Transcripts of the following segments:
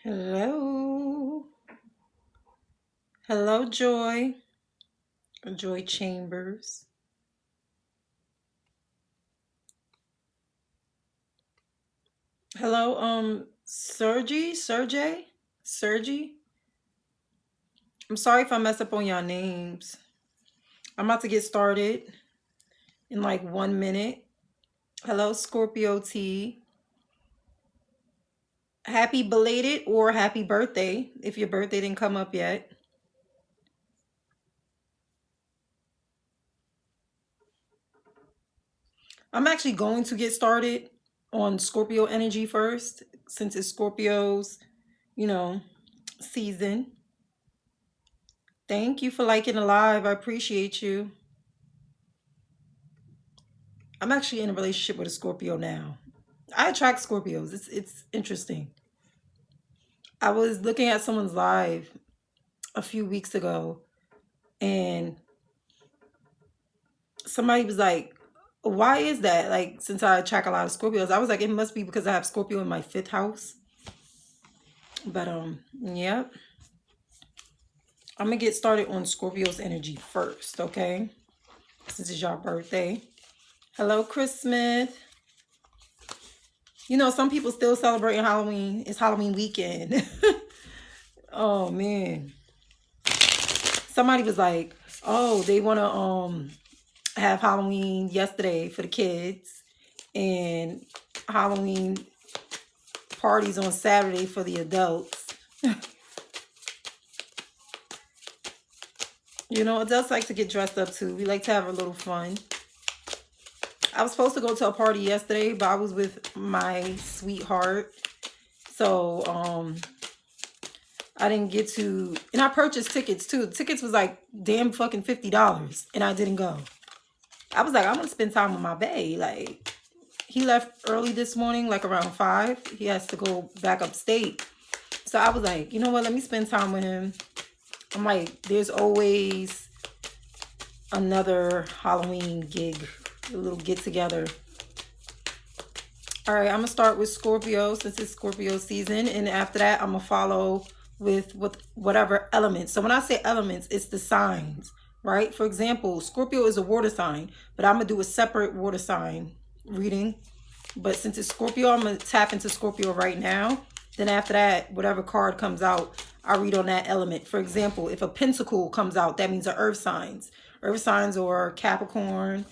Hello. Hello, Joy. Joy Chambers. Hello, Sergi. I'm sorry if I mess up on your names. I'm about to get started in like 1 minute. Hello, Scorpio T. Happy belated or happy birthday if your birthday didn't come up yet. I'm actually going to get started on Scorpio energy first since it's Scorpio's, season. Thank you for liking the live. I appreciate you. I'm actually in a relationship with a Scorpio now. I attract Scorpios. It's interesting. I was looking at someone's live a few weeks ago and somebody was like, why is that? Like, since I attract a lot of Scorpios, I was like, it must be because I have Scorpio in my 5th house. But yeah. I'm gonna get started on Scorpio's energy first, okay? Since it's your birthday. Hello, Chris Smith. You know, some people still celebrating Halloween. It's Halloween weekend. Oh, man. Somebody was like, oh, they want to have Halloween yesterday for the kids and Halloween parties on Saturday for the adults. You know, adults like to get dressed up too. We like to have a little fun. I was supposed to go to a party yesterday, but I was with my sweetheart. So, I didn't get to, and I purchased tickets too. The tickets was like damn fucking $50 and I didn't go. I was like, I'm gonna spend time with my bae. Like, he left early this morning, like around 5. He has to go back upstate. So I was like, you know what, let me spend time with him. I'm like, there's always another Halloween gig, a little get together. All right, I'm gonna start with Scorpio since it's Scorpio season, and after that, I'm gonna follow with whatever elements. So when I say elements, it's the signs, right? For example, Scorpio is a water sign, but I'm gonna do a separate water sign reading. But since it's Scorpio, I'm gonna tap into Scorpio right now. Then after that, whatever card comes out, I read on that element. For example, if a pentacle comes out, that means the earth signs. Earth signs are Capricorn,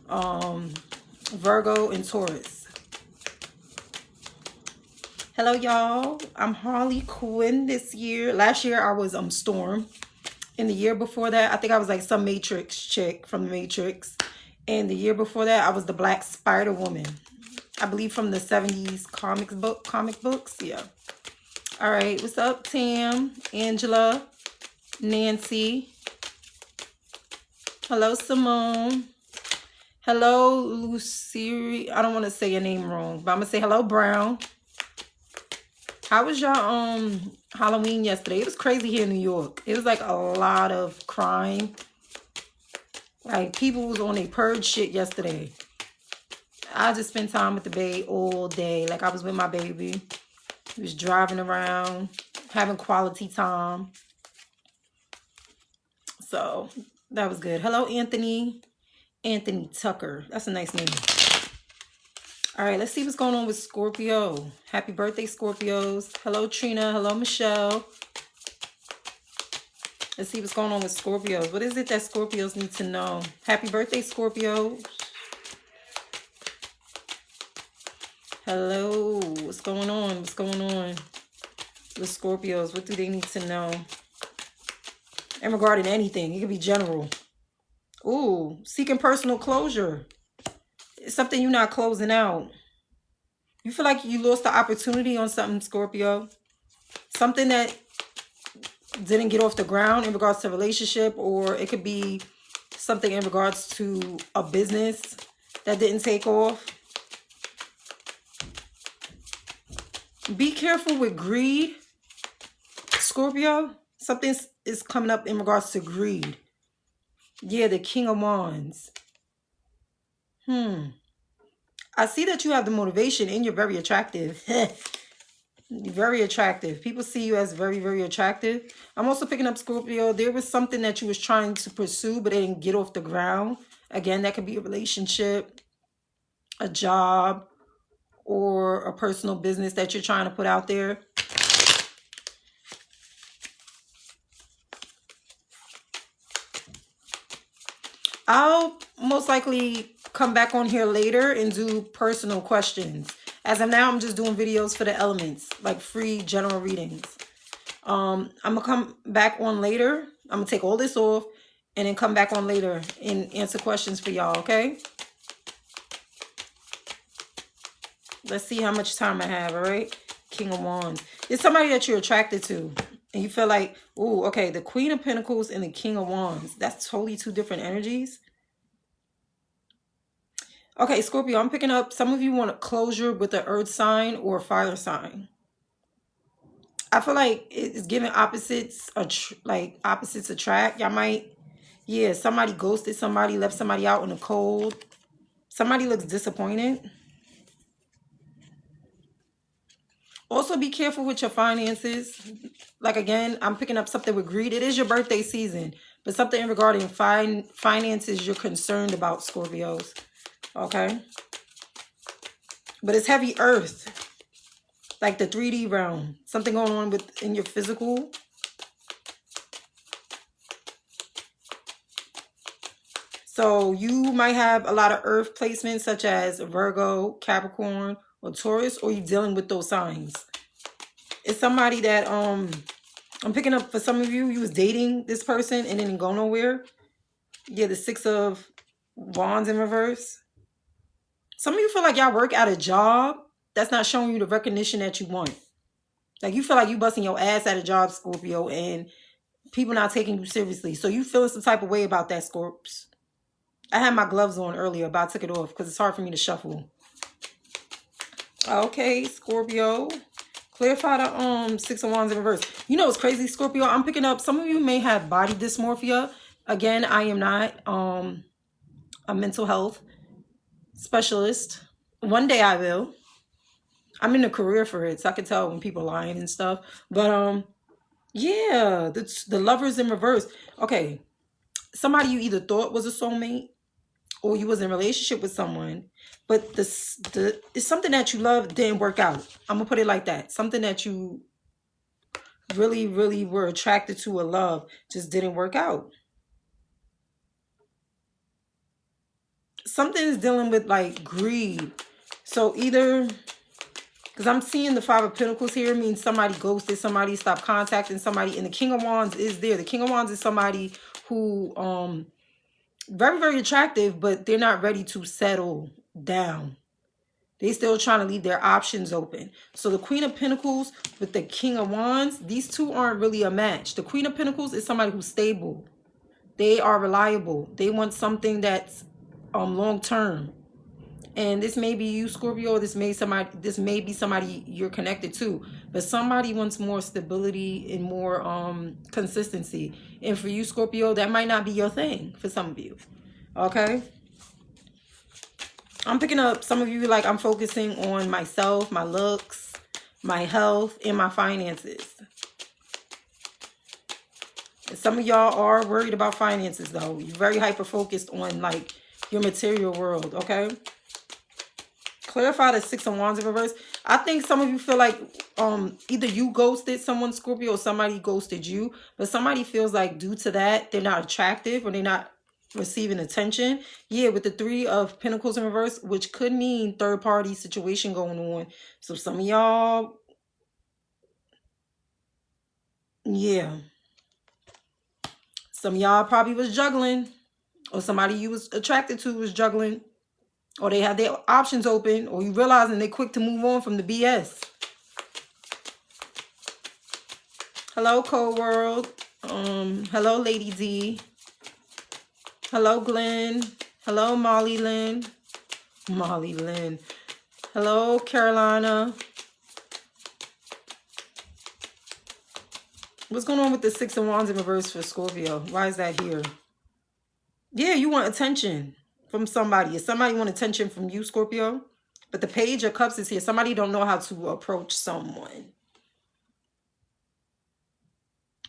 Virgo, and Taurus. Hello, y'all. I'm Harley Quinn this year. Last year, I was Storm. And the year before that, I think I was like some Matrix chick from the Matrix. And the year before that, I was the Black Spider Woman. I believe from the 70s comic books. Yeah. All right. What's up, Tam, Angela, Nancy? Hello, Simone. Hello, Lucy. I don't want to say your name wrong, but I'm going to say hello, Brown. How was your Halloween yesterday? It was crazy here in New York. It was like a lot of crime. Like, people was on a purge shit yesterday. I just spent time with the babe all day. Like, I was with my baby. We was driving around, having quality time. So, that was good. Hello, Anthony. Anthony Tucker. That's a nice name. All right, let's see what's going on with Scorpio. Happy birthday, Scorpios. Hello, Trina. Hello, Michelle. Let's see what's going on with Scorpios. What is it that Scorpios need to know? Happy birthday, Scorpio. Hello. What's going on? What's going on with Scorpios? What do they need to know? And regarding anything. It could be general. Ooh, seeking personal closure. It's something you're not closing out. You feel like you lost the opportunity on something, Scorpio. Something that didn't get off the ground in regards to a relationship, or it could be something in regards to a business that didn't take off. Be careful with greed, Scorpio. Something is coming up in regards to greed. Yeah, the King of Wands. I see that you have the motivation and you're very attractive. Very attractive. People see you as very, very attractive. I'm also picking up, Scorpio, there was something that you was trying to pursue, but it didn't get off the ground. Again, that could be a relationship, a job, or a personal business that you're trying to put out there. I'll most likely come back on here later and do personal questions. As of now, I'm just doing videos for the elements, like free general readings. I'm going to come back on later. I'm going to take all this off and then come back on later and answer questions for y'all, okay? Let's see how much time I have, all right? King of Wands. It's somebody that you're attracted to. And you feel like, oh, okay, the Queen of Pentacles and the King of Wands. That's totally two different energies. Okay, Scorpio, I'm picking up, some of you want a closure with an earth sign or a fire sign. I feel like it's giving opposites, like opposites attract. Y'all might, yeah, somebody ghosted somebody, left somebody out in the cold. Somebody looks disappointed. Also, be careful with your finances. Like, again, I'm picking up something with greed. It is your birthday season, but something regarding finances you're concerned about, Scorpios. Okay? But it's heavy earth. Like the 3D realm. Something going on in your physical. So you might have a lot of earth placements such as Virgo, Capricorn, or Taurus, or you're dealing with those signs. It's somebody that I'm picking up for some of you. You was dating this person and didn't go nowhere. Yeah, the 6 of Wands in reverse. Some of you feel like y'all work at a job that's not showing you the recognition that you want. Like you feel like you busting your ass at a job, Scorpio, and people not taking you seriously. So you feeling some type of way about that, Scorps. I had my gloves on earlier, but I took it off because it's hard for me to shuffle. Okay, Scorpio. Clarify the 6 of Wands in reverse. You know what's crazy, Scorpio? I'm picking up, some of you may have body dysmorphia. Again, I am not a mental health specialist. One day I will. I'm in a career for it, so I can tell when people are lying and stuff. But yeah, the Lovers in reverse. Okay, somebody you either thought was a soulmate or you was in a relationship with someone, but it's something that you love didn't work out. I'm gonna put it like that. Something that you really, really were attracted to or love just didn't work out. Something is dealing with like greed. So either, because I'm seeing the 5 of Pentacles here, means somebody ghosted, somebody stopped contacting somebody, and the King of Wands is there. The King of Wands is somebody who very, very attractive, but they're not ready to settle down. They still trying to leave their options open. So the Queen of Pentacles with the King of Wands, these two aren't really a match. The Queen of Pentacles is somebody who's stable. They are reliable. They want something that's long term. And this may be you, Scorpio. This may be somebody you're connected to. But somebody wants more stability and more consistency. And for you, Scorpio, that might not be your thing for some of you. Okay? I'm picking up some of you like I'm focusing on myself, my looks, my health, and my finances. And some of y'all are worried about finances, though. You're very hyper-focused on, like, your material world, okay? Clarify the 6 of Wands in reverse. I think some of you feel like either you ghosted someone, Scorpio, or somebody ghosted you. But somebody feels like due to that, they're not attractive or they're not receiving attention. Yeah, with the 3 of Pentacles in reverse, which could mean third-party situation going on. So some of y'all, yeah. Some of y'all probably was juggling. Or somebody you was attracted to was juggling. Or they had their options open. Or you realizing they're quick to move on from the BS. Hello, Cold World. Hello, Lady D. Hello, Glenn. Hello, Molly Lynn. Molly Lynn. Hello, Carolina. What's going on with the 6 of Wands in reverse for Scorpio? Why is that here? Yeah, you want attention from somebody. If somebody want attention from you, Scorpio. But the Page of Cups is here. Somebody don't know how to approach someone.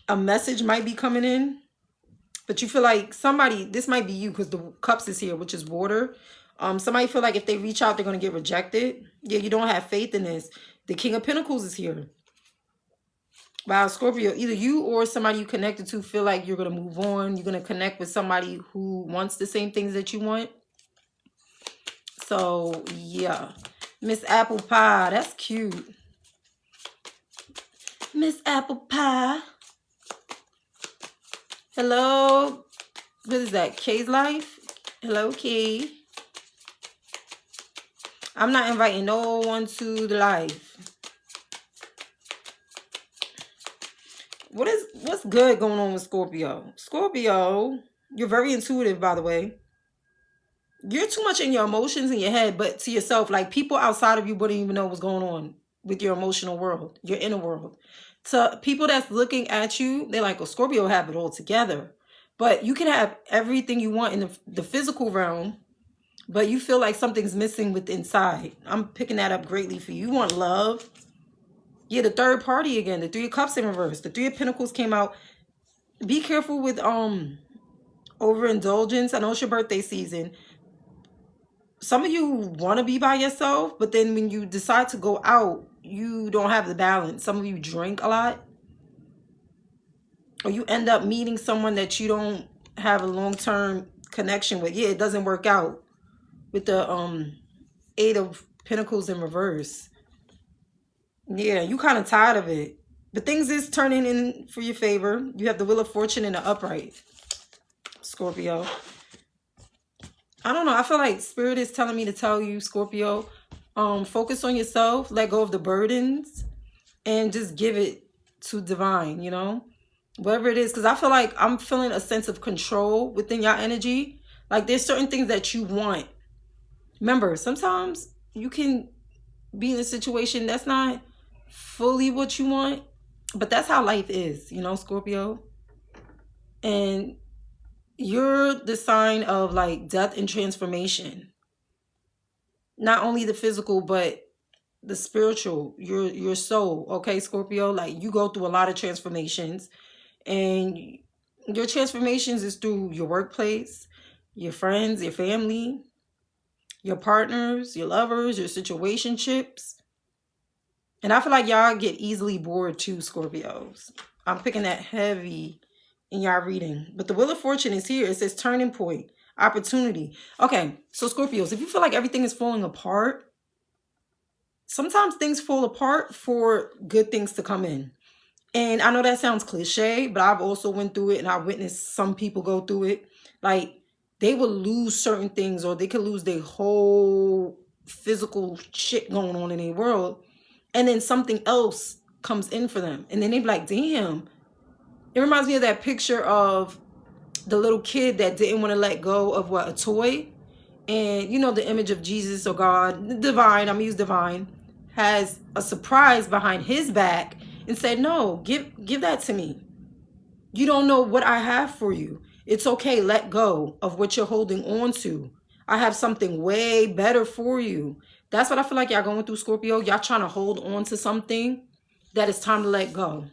A message might be coming in, but you feel like somebody, this might be you because the cups is here, which is water. Somebody feel like if they reach out, they're going to get rejected. Yeah, you don't have faith in this. The King of Pentacles is here. Wow, Scorpio, either you or somebody you connected to feel like you're going to move on. You're going to connect with somebody who wants the same things that you want. So, yeah. Miss Apple Pie, that's cute. Miss Apple Pie. Hello. What is that? Kay's Life? Hello, Kay. I'm not inviting no one to the live. What's good going on with Scorpio? Scorpio, you're very intuitive, by the way. You're too much in your emotions in your head, but to yourself, like people outside of you wouldn't even know what's going on with your emotional world, your inner world. To people that's looking at you, they're like, oh, Scorpio have it all together. But you can have everything you want in the physical realm, but you feel like something's missing with inside. I'm picking that up greatly for you. You want love. Yeah, the third party again. The Three of Cups in reverse. The Three of Pentacles came out. Be careful with overindulgence. I know it's your birthday season. Some of you want to be by yourself, but then when you decide to go out, you don't have the balance. Some of you drink a lot. Or you end up meeting someone that you don't have a long-term connection with. Yeah, it doesn't work out with the Eight of Pentacles in reverse. Yeah, you kind of tired of it. But things is turning in for your favor. You have the Wheel of Fortune in the upright, Scorpio. I don't know. I feel like Spirit is telling me to tell you, Scorpio, focus on yourself, let go of the burdens, and just give it to divine, you know? Whatever it is, because I feel like I'm feeling a sense of control within your energy. Like there's certain things that you want. Remember, sometimes you can be in a situation that's not fully what you want, but that's how life is, you know, Scorpio. And you're the sign of like death and transformation. Not only the physical, but the spiritual, your soul, okay, Scorpio? Like you go through a lot of transformations. And your transformations is through your workplace, your friends, your family, your partners, your lovers, your situationships. And I feel like y'all get easily bored too, Scorpios. I'm picking that heavy in y'all reading. But the Wheel of Fortune is here. It says turning point, opportunity. Okay, so Scorpios, if you feel like everything is falling apart, sometimes things fall apart for good things to come in. And I know that sounds cliche, but I've also went through it and I witnessed some people go through it. Like they will lose certain things or they could lose their whole physical shit going on in their world. And then something else comes in for them. And then they be like, damn. It reminds me of that picture of the little kid that didn't want to let go of a toy. And you know, the image of Jesus or God, divine, I'm going to use divine, has a surprise behind his back. And said, no, give that to me. You don't know what I have for you. It's okay. Let go of what you're holding on to. I have something way better for you. That's what I feel like y'all going through, Scorpio. Y'all trying to hold on to something that it's time to let go.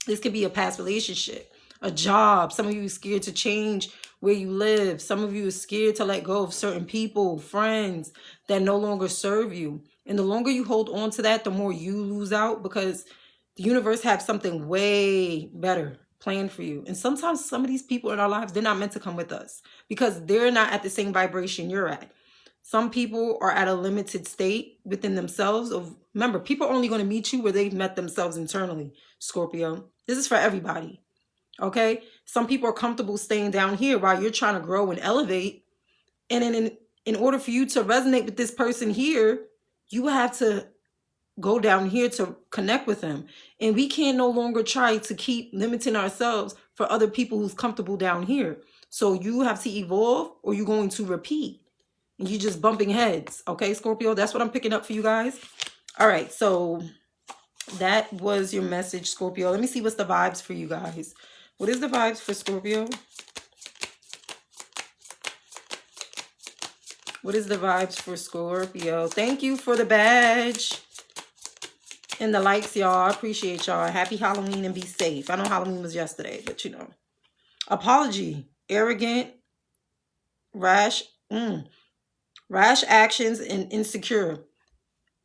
This could be a past relationship, a job. Some of you are scared to change where you live. Some of you are scared to let go of certain people, friends that no longer serve you. And the longer you hold on to that, the more you lose out because the universe has something way better planned for you. And sometimes some of these people in our lives, they're not meant to come with us because they're not at the same vibration you're at. Some people are at a limited state within themselves. Remember, people are only going to meet you where they've met themselves internally, Scorpio. This is for everybody, okay? Some people are comfortable staying down here while you're trying to grow and elevate. And then in order for you to resonate with this person here, you have to go down here to connect with them. And we can no longer try to keep limiting ourselves for other people who's comfortable down here. So you have to evolve or you're going to repeat. And you're just bumping heads. Okay, Scorpio? That's what I'm picking up for you guys. All right, so that was your message, Scorpio. Let me see what's the vibes for you guys. What is the vibes for Scorpio? What is the vibes for Scorpio? Thank you for the badge. And the likes, y'all. I appreciate y'all. Happy Halloween and be safe. I know Halloween was yesterday, but you know. Apology. Arrogant. Rash. Rash actions and insecure.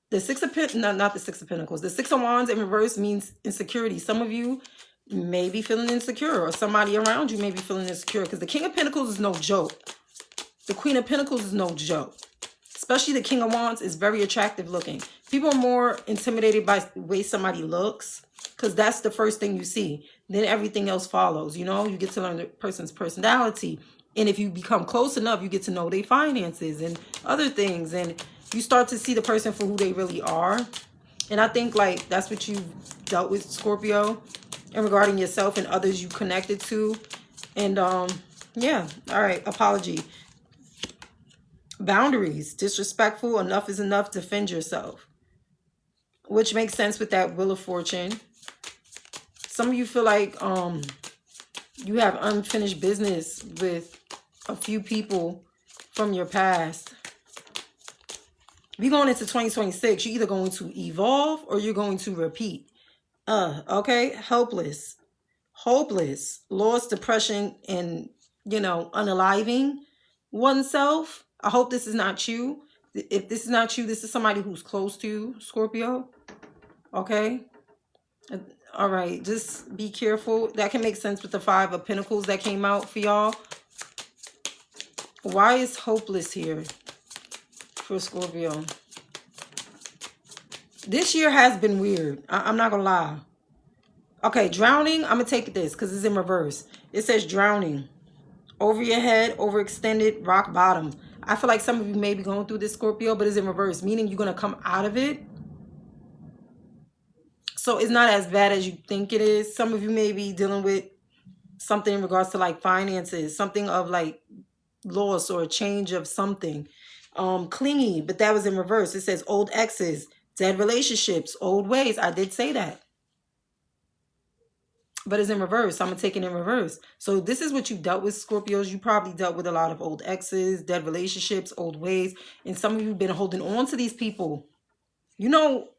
The Six of Pentacles, no, not the Six of Pentacles. The Six of Wands in reverse means insecurity. Some of you may be feeling insecure, or somebody around you may be feeling insecure, because the King of Pentacles is no joke. The Queen of Pentacles is no joke. Especially the King of Wands is very attractive looking. People are more intimidated by the way somebody looks, because that's the first thing you see. Then everything else follows, you know? You get to learn the person's personality. And if you become close enough, you get to know their finances and other things. And you start to see the person for who they really are. And I think, like, that's what you've dealt with, Scorpio, and regarding yourself and others you connected to. And, yeah. All right. Apology. Boundaries. Disrespectful. Enough is enough. Defend yourself. Which makes sense with that Wheel of Fortune. Some of you feel like you have unfinished business with a few people from your past. We're going into 2026. You're either going to evolve or you're going to repeat. Okay? Helpless. Hopeless. Loss, depression, and, you know, unaliving oneself. I hope this is not you. If this is not you, this is somebody who's close to you, Scorpio. Okay? All right. Just be careful. That can make sense with the Five of Pentacles that came out for y'all. Why is hopeless here for Scorpio? This year has been weird. I'm not going to lie. Okay, drowning. I'm going to take this because it's in reverse. It says drowning. Over your head, overextended, rock bottom. I feel like some of you may be going through this, Scorpio, but it's in reverse, meaning you're going to come out of it. So it's not as bad as you think it is. Some of you may be dealing with something in regards to like finances, something of like loss or a change of something. Clingy, but that was in reverse. It says old exes, dead relationships, old ways. I did say that. But it's in reverse. I'm going to take it in reverse. So this is what you dealt with, Scorpios. You probably dealt with a lot of old exes, dead relationships, old ways. And some of you have been holding on to these people. You know,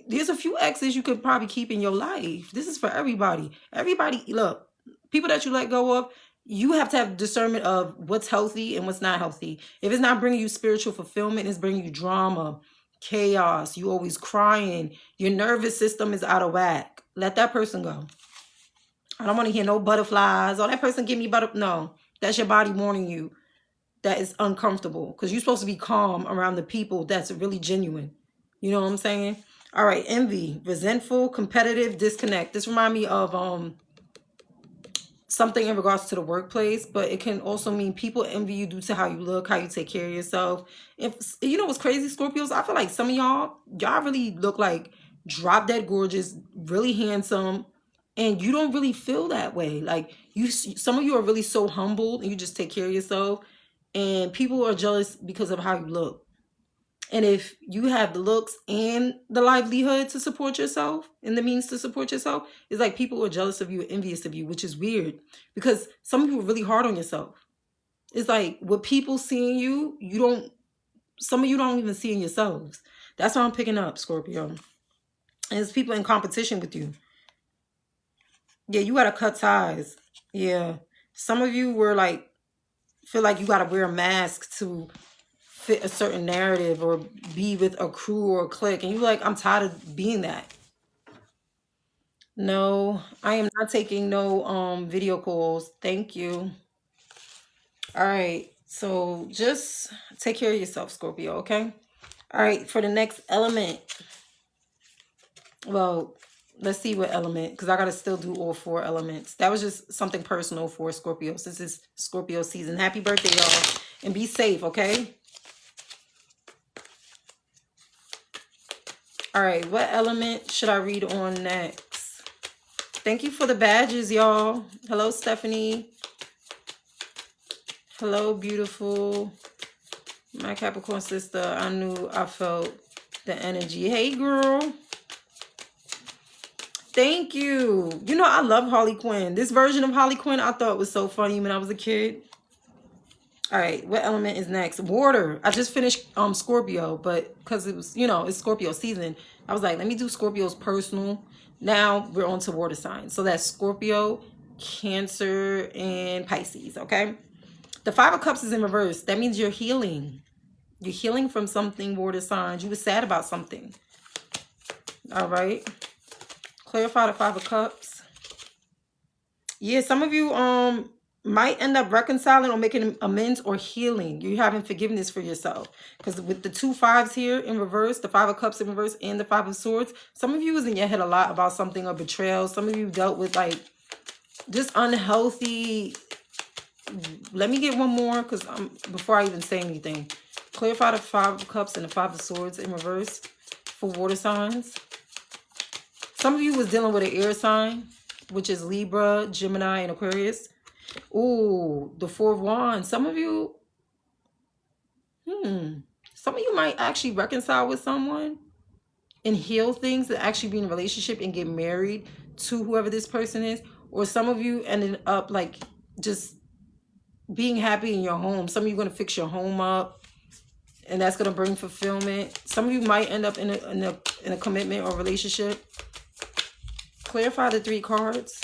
there's a few exes you could probably keep in your life. This is for everybody. Everybody, look, people that you let go of, you have to have discernment of what's healthy and what's not healthy. If it's not bringing you spiritual fulfillment, it's bringing you drama, chaos, you always crying, your nervous system is out of whack. Let that person go. I don't want to hear no butterflies. Oh, that person give me butterflies. No, that's your body warning you that is uncomfortable, because you're supposed to be calm around the people that's really genuine. You know what I'm saying? All right, envy, resentful, competitive, disconnect. This reminds me of something in regards to the workplace, but it can also mean people envy you due to how you look, how you take care of yourself. If you know what's crazy, Scorpios, I feel like some of y'all really look like drop dead gorgeous, really handsome, and you don't really feel that way. Like some of you are really so humbled and you just take care of yourself, and people are jealous because of how you look. And if you have the looks and the livelihood to support yourself and the means to support yourself, it's like people are jealous of you, envious of you, which is weird, because some people are really hard on yourself. It's like what people seeing you, some of you don't even see in yourselves. That's what I'm picking up, Scorpio. And it's people in competition with you. Yeah, you got to cut ties. Yeah. Some of you were like, feel like you got to wear a mask to fit a certain narrative or be with a crew or a clique. And you're like, I'm tired of being that. No, I am not taking no video calls. Thank you. All right. So just take care of yourself, Scorpio, okay? All right. For the next element. Well, let's see what element, because I got to still do all 4 elements. That was just something personal for Scorpio. This is Scorpio season. Happy birthday, y'all. And be safe, okay? All right, what element should I read on next? Thank you for the badges, y'all. Hello, Stephanie. Hello, beautiful. My Capricorn sister. I knew I felt the energy. Hey, girl. Thank you. You know, I love Harley Quinn. This version of Harley Quinn I thought was so funny when I was a kid. All right, what element is next? Water. I just finished Scorpio, but because it was, it's Scorpio season, I was like, let me do Scorpio's personal. Now we're on to water signs. So that's Scorpio, Cancer, and Pisces, okay? The Five of Cups is in reverse. That means you're healing. You're healing from something, water signs. You were sad about something. All right. Clarify the Five of Cups. Yeah, some of you might end up reconciling or making amends or healing. You're having forgiveness for yourself. Because with the 2 5s here in reverse, the Five of Cups in reverse and the Five of Swords, some of you was in your head a lot about something or betrayal. Some of you dealt with like just unhealthy. Let me get one more because before I even say anything. Clarify the Five of Cups and the Five of Swords in reverse for water signs. Some of you was dealing with an air sign, which is Libra, Gemini, and Aquarius. Ooh, the Four of Wands. Some of you might actually reconcile with someone and heal things and actually be in a relationship and get married to whoever this person is. Or some of you ended up like just being happy in your home. Some of you are going to fix your home up, and that's going to bring fulfillment. Some of you might end up in a commitment or relationship. Clarify the 3 cards.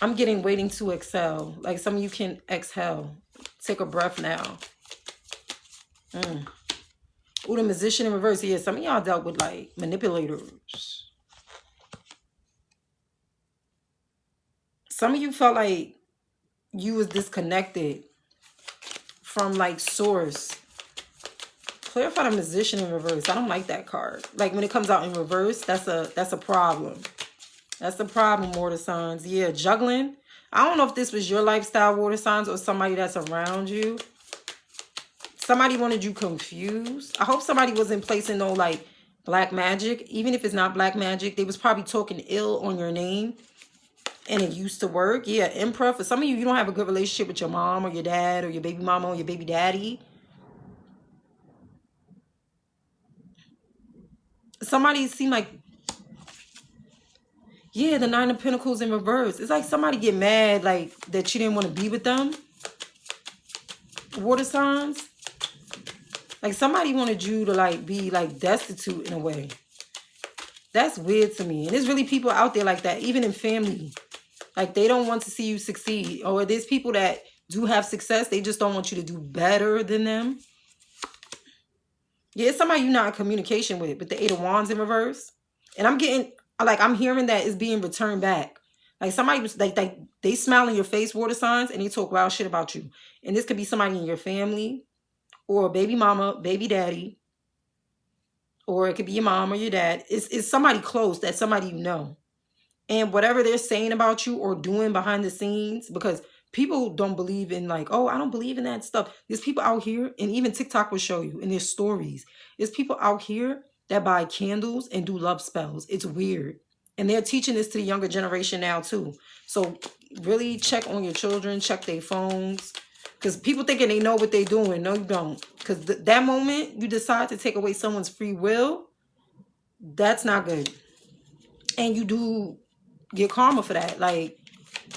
I'm getting waiting to excel. Like some of you can exhale. Take a breath now. Ooh, the Magician in reverse. Yeah, some of y'all dealt with like manipulators. Some of you felt like you was disconnected from like source. Clarify the Magician in reverse. I don't like that card. Like when it comes out in reverse, that's a problem. That's the problem, water signs. Yeah, juggling. I don't know if this was your lifestyle, water signs, or somebody that's around you. Somebody wanted you confused. I hope somebody wasn't placing no like black magic. Even if it's not black magic, they was probably talking ill on your name. And it used to work. Yeah, Emperor. For some of you, you don't have a good relationship with your mom or your dad or your baby mama or your baby daddy. Somebody seemed like, yeah, the Nine of Pentacles in reverse. It's like somebody get mad like that you didn't want to be with them. Water signs. Like somebody wanted you to like be like destitute in a way. That's weird to me. And there's really people out there like that, even in family. Like they don't want to see you succeed. Or there's people that do have success. They just don't want you to do better than them. Yeah, it's somebody you're not in communication with. But the Eight of Wands in reverse. And I'm getting, like, I'm hearing that it's being returned back. Like somebody was like they smile in your face, water signs, and they talk wild shit about you. And this could be somebody in your family or baby mama, baby daddy. Or it could be your mom or your dad. It's somebody close, that's somebody you know. And whatever they're saying about you or doing behind the scenes, because people don't believe in like, oh, I don't believe in that stuff. There's people out here, and even TikTok will show you in their stories. There's people out here that buy candles and do love spells. It's weird. And they're teaching this to the younger generation now too. So really check on your children, check their phones. Because people thinking they know what they're doing. No, you don't. Because that moment you decide to take away someone's free will, that's not good. And you do get karma for that. Like,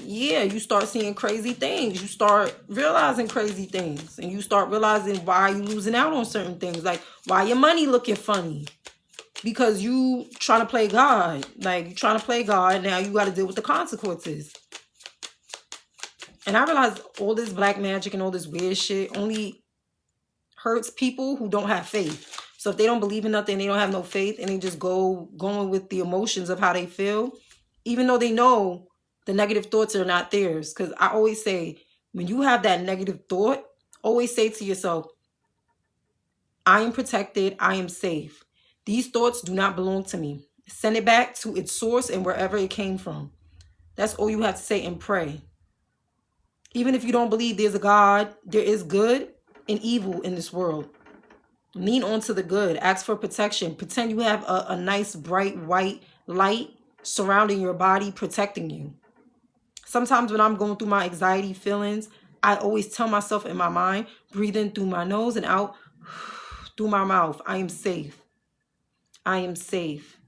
yeah, you start seeing crazy things. You start realizing crazy things. And you start realizing why you losing out on certain things. Like, why your money looking funny. Because you trying to play God. Like, you trying to play God. Now you got to deal with the consequences. And I realize all this black magic and all this weird shit only hurts people who don't have faith. So if they don't believe in nothing, they don't have no faith, and they just going with the emotions of how they feel, even though they know the negative thoughts are not theirs. Because I always say, when you have that negative thought, always say to yourself, I am protected, I am safe. These thoughts do not belong to me. Send it back to its source and wherever it came from. That's all you have to say, and pray. Even if you don't believe there's a God, there is good and evil in this world. Lean onto the good. Ask for protection. Pretend you have a nice, bright, white light surrounding your body, protecting you. Sometimes when I'm going through my anxiety feelings, I always tell myself in my mind, breathe in through my nose and out through my mouth. I am safe. I am safe.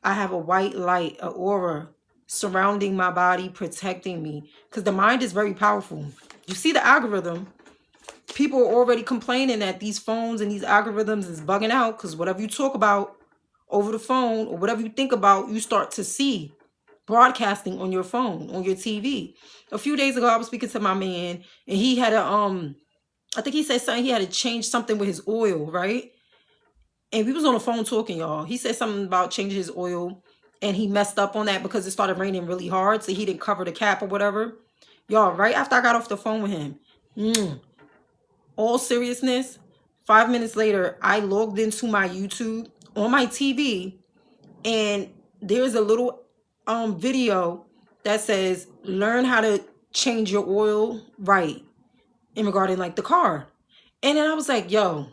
I have a white light, an aura surrounding my body, protecting me. Because the mind is very powerful. You see the algorithm. People are already complaining that these phones and these algorithms is bugging out because whatever you talk about over the phone or whatever you think about, you start to see broadcasting on your phone, on your TV. A few days ago, I was speaking to my man and he had I think he said something, he had to change something with his oil, right? And we was on the phone talking, y'all. He said something about changing his oil and he messed up on that because it started raining really hard. So he didn't cover the cap or whatever. Y'all, right after I got off the phone with him, all seriousness, 5 minutes later, I logged into my YouTube on my TV and there's a little video that says, learn how to change your oil right in regarding like the car. And then I was like, yo.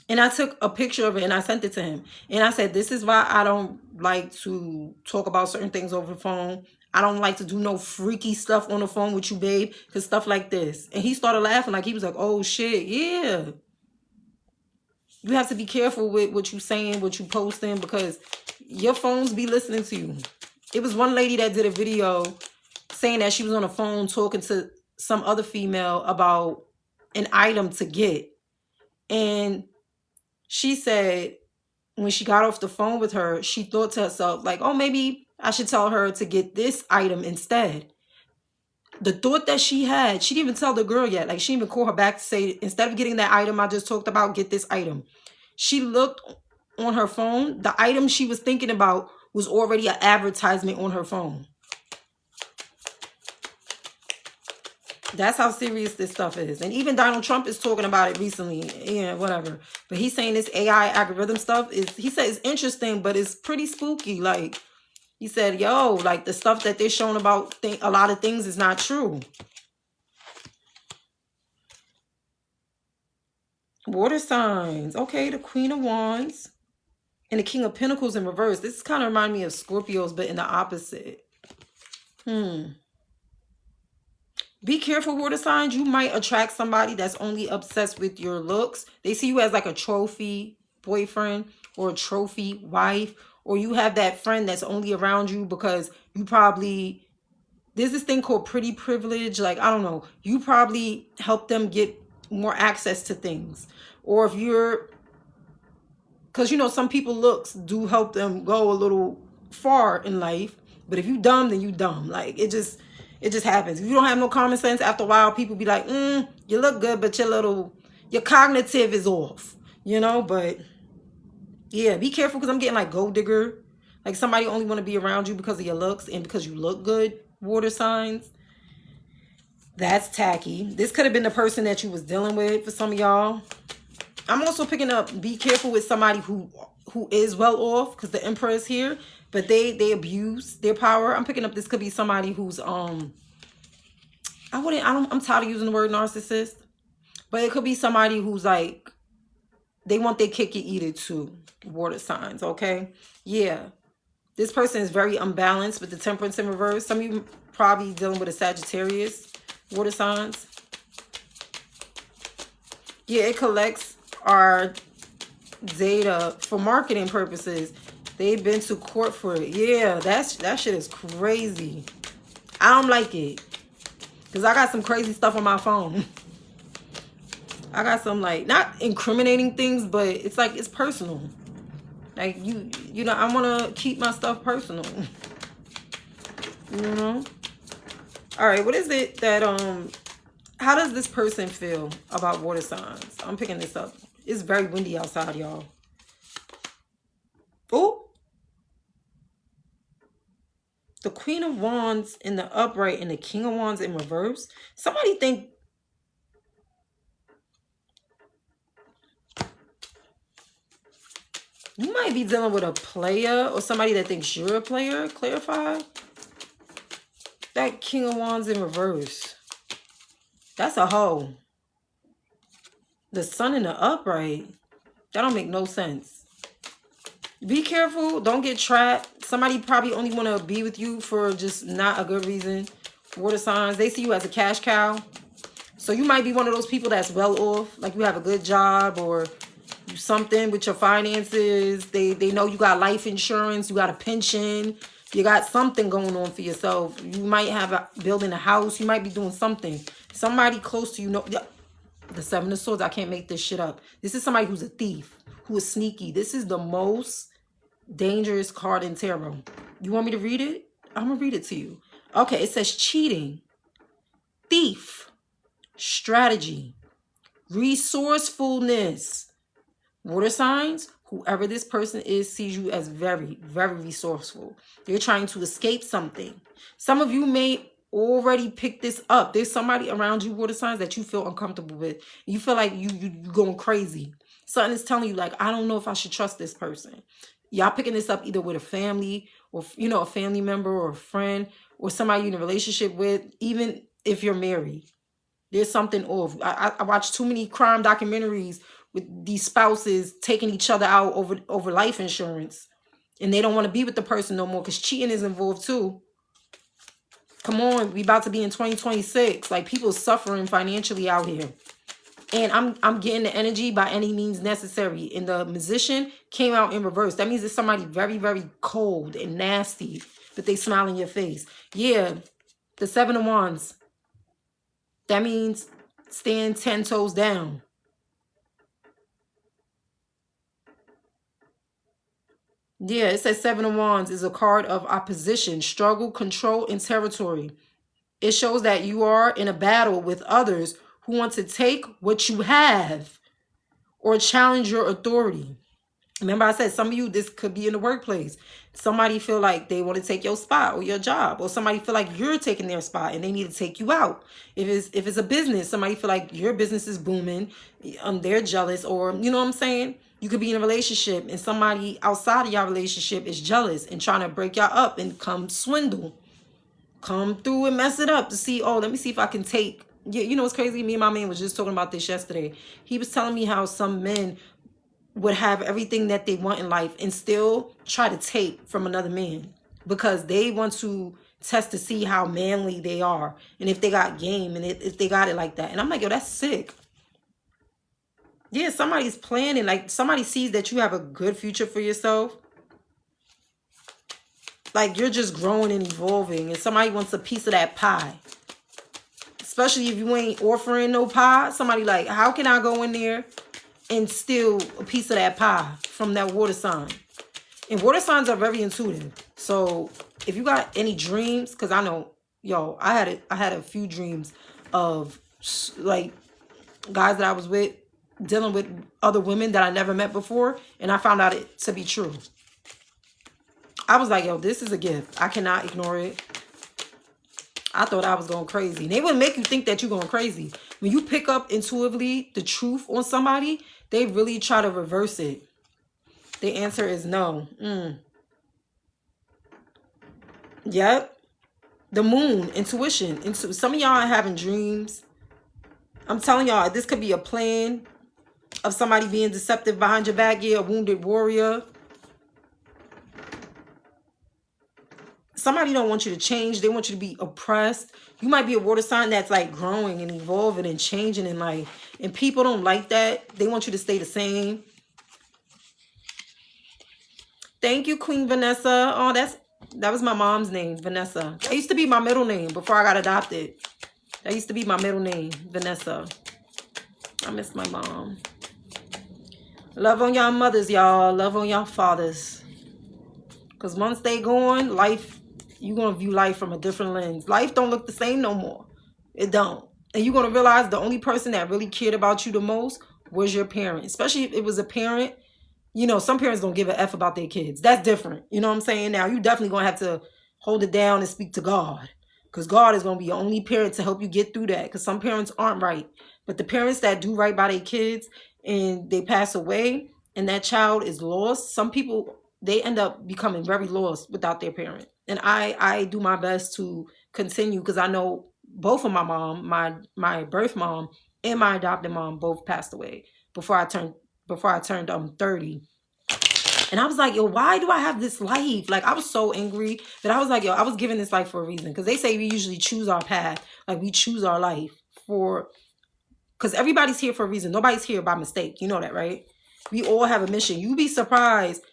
And I took a picture of it and I sent it to him. And I said, this is why I don't like to talk about certain things over the phone. I don't like to do no freaky stuff on the phone with you, babe. Because stuff like this. And he started laughing like he was like, oh, shit, yeah. You have to be careful with what you saying, what you posting. Because your phones be listening to you. It was one lady that did a video saying that she was on the phone talking to some other female about an item to get. And she said when she got off the phone with her, she thought to herself, like, oh, maybe I should tell her to get this item instead. The thought that she had, she didn't even tell the girl yet. Like, she didn't even call her back to say, instead of getting that item I just talked about, get this item. She looked on her phone. The item she was thinking about was already an advertisement on her phone. That's how serious this stuff is. And even Donald Trump is talking about it recently. Yeah, whatever. But he's saying this AI algorithm stuff is, he said it's interesting, but it's pretty spooky. Like, he said, yo, like the stuff that they're showing about a lot of things is not true. Water signs. Okay, the Queen of Wands and the King of Pentacles in reverse. This kind of reminds me of Scorpios, but in the opposite. Be careful, water signs. You might attract somebody that's only obsessed with your looks. They see you as like a trophy boyfriend or a trophy wife. Or you have that friend that's only around you because you probably... There's this thing called pretty privilege. Like, I don't know. You probably help them get more access to things. Or if you're... Because, you know, some people looks do help them go a little far in life. But if you dumb, then you dumb. Like, it just happens. If you don't have no common sense, after a while, people be like, you look good, but your cognitive is off, you know? But yeah, be careful because I'm getting like gold digger. Like somebody only want to be around you because of your looks and because you look good, water signs. That's tacky. This could have been the person that you was dealing with for some of y'all. I'm also picking up, be careful with somebody who is well off because the Emperor is here. But they abuse their power. I'm picking up this could be somebody who's I'm tired of using the word narcissist. But it could be somebody who's like, they want their cake and eat it too. Water signs, okay? Yeah. This person is very unbalanced with the Temperance in reverse. Some of you probably dealing with a Sagittarius, water signs. Yeah, it collects our data for marketing purposes. They've been to court for it. Yeah, that shit is crazy. I don't like it. Because I got some crazy stuff on my phone. I got some, like, not incriminating things, but it's like, it's personal. Like, you know, I want to keep my stuff personal. You know? All right, what is it that, how does this person feel about water signs? I'm picking this up. It's very windy outside, y'all. Oh. The Queen of Wands in the upright and the King of Wands in reverse. Somebody think... You might be dealing with a player or somebody that thinks you're a player. Clarify. That King of Wands in reverse. That's a hoe. The Sun in the upright. That don't make no sense. Be careful. Don't get trapped. Somebody probably only want to be with you for just not a good reason. Water signs. They see you as a cash cow. So you might be one of those people that's well off. Like you have a good job or something with your finances. They know you got life insurance, you got a pension, you got something going on for yourself. You might have building a house, you might be doing something. Somebody close to you know. The Seven of Swords, I can't make this shit up. This is somebody who's a thief, who is sneaky. This is the most dangerous card in tarot. You want me to read it? I'm gonna read it to you. Okay, it says cheating, thief, strategy, resourcefulness. Water signs, whoever this person is sees you as very, very resourceful. They're trying to escape something. Some of you may already pick this up. There's somebody around you, water signs, that you feel uncomfortable with. You feel like you going crazy. Something is telling you, like, I don't know if I should trust this person. Y'all picking this up either with a family or, you know, a family member or a friend or somebody you're in a relationship with, even if you're married. There's something off. I watch too many crime documentaries with these spouses taking each other out over life insurance. And they don't want to be with the person no more because cheating is involved too. Come on, we about to be in 2026. Like, people suffering financially out here. And I'm getting the energy by any means necessary. And the Magician came out in reverse. That means it's somebody very, very cold and nasty, but they smile in your face. Yeah, the Seven of Wands. That means stand 10 toes down. Yeah, it says Seven of Wands is a card of opposition, struggle, control, and territory. It shows that you are in a battle with others who want to take what you have or challenge your authority. Remember I said some of you, this could be in the workplace. Somebody feel like they want to take your spot or your job, or somebody feel like you're taking their spot and they need to take you out. If it's a business, somebody feel like your business is booming, they're jealous, or you know what I'm saying? You could be in a relationship and somebody outside of your relationship is jealous and trying to break y'all up and come swindle. Come through and mess it up to see, oh, let me see if I can take. Yeah, you know what's crazy? Me and my man was just talking about this yesterday. He was telling me how some men would have everything that they want in life and still try to take from another man because they want to test to see how manly they are and if they got game and if they got it like that. And I'm like, yo, that's sick. Yeah, somebody's planning, like somebody sees that you have a good future for yourself. Like you're just growing and evolving and somebody wants a piece of that pie. Especially if you ain't offering no pie. Somebody like, how can I go in there and steal a piece of that pie from that water sign? And water signs are very intuitive. So if you got any dreams, because I know, yo, I had a few dreams of like guys that I was with dealing with other women that I never met before, and I found out it to be true. I was like, yo, this is a gift. I cannot ignore it. I thought I was going crazy. They would make you think that you're going crazy. When you pick up intuitively the truth on somebody, they really try to reverse it. The answer is no. Yep. The moon, intuition. Some of y'all are having dreams. I'm telling y'all, this could be a plan of somebody being deceptive behind your back. Yeah, a wounded warrior. Somebody don't want you to change. They want you to be oppressed. You might be a water sign that's like growing and evolving and changing in life. And people don't like that. They want you to stay the same. Thank you, Queen Vanessa. Oh, that was my mom's name, Vanessa. That used to be my middle name before I got adopted. That used to be my middle name, Vanessa. I miss my mom. Love on y'all mothers, y'all. Love on y'all fathers. Because once they gone, life, you're going to view life from a different lens. Life don't look the same no more. It don't. And you're going to realize the only person that really cared about you the most was your parent. Especially if it was a parent. You know, some parents don't give a F about their kids. That's different. You know what I'm saying? Now, you definitely going to have to hold it down and speak to God. Because God is going to be your only parent to help you get through that. Because some parents aren't right. But the parents that do right by their kids and they pass away and that child is lost, some people, they end up becoming very lost without their parent. And I do my best to continue because I know both of my mom, my birth mom and my adopted mom both passed away before I turned 30. And I was like, yo, why do I have this life? Like, I was so angry that I was like, yo, I was given this life for a reason. Because they say we usually choose our path. Like, we choose our life because everybody's here for a reason. Nobody's here by mistake. You know that, right? We all have a mission. You'd be surprised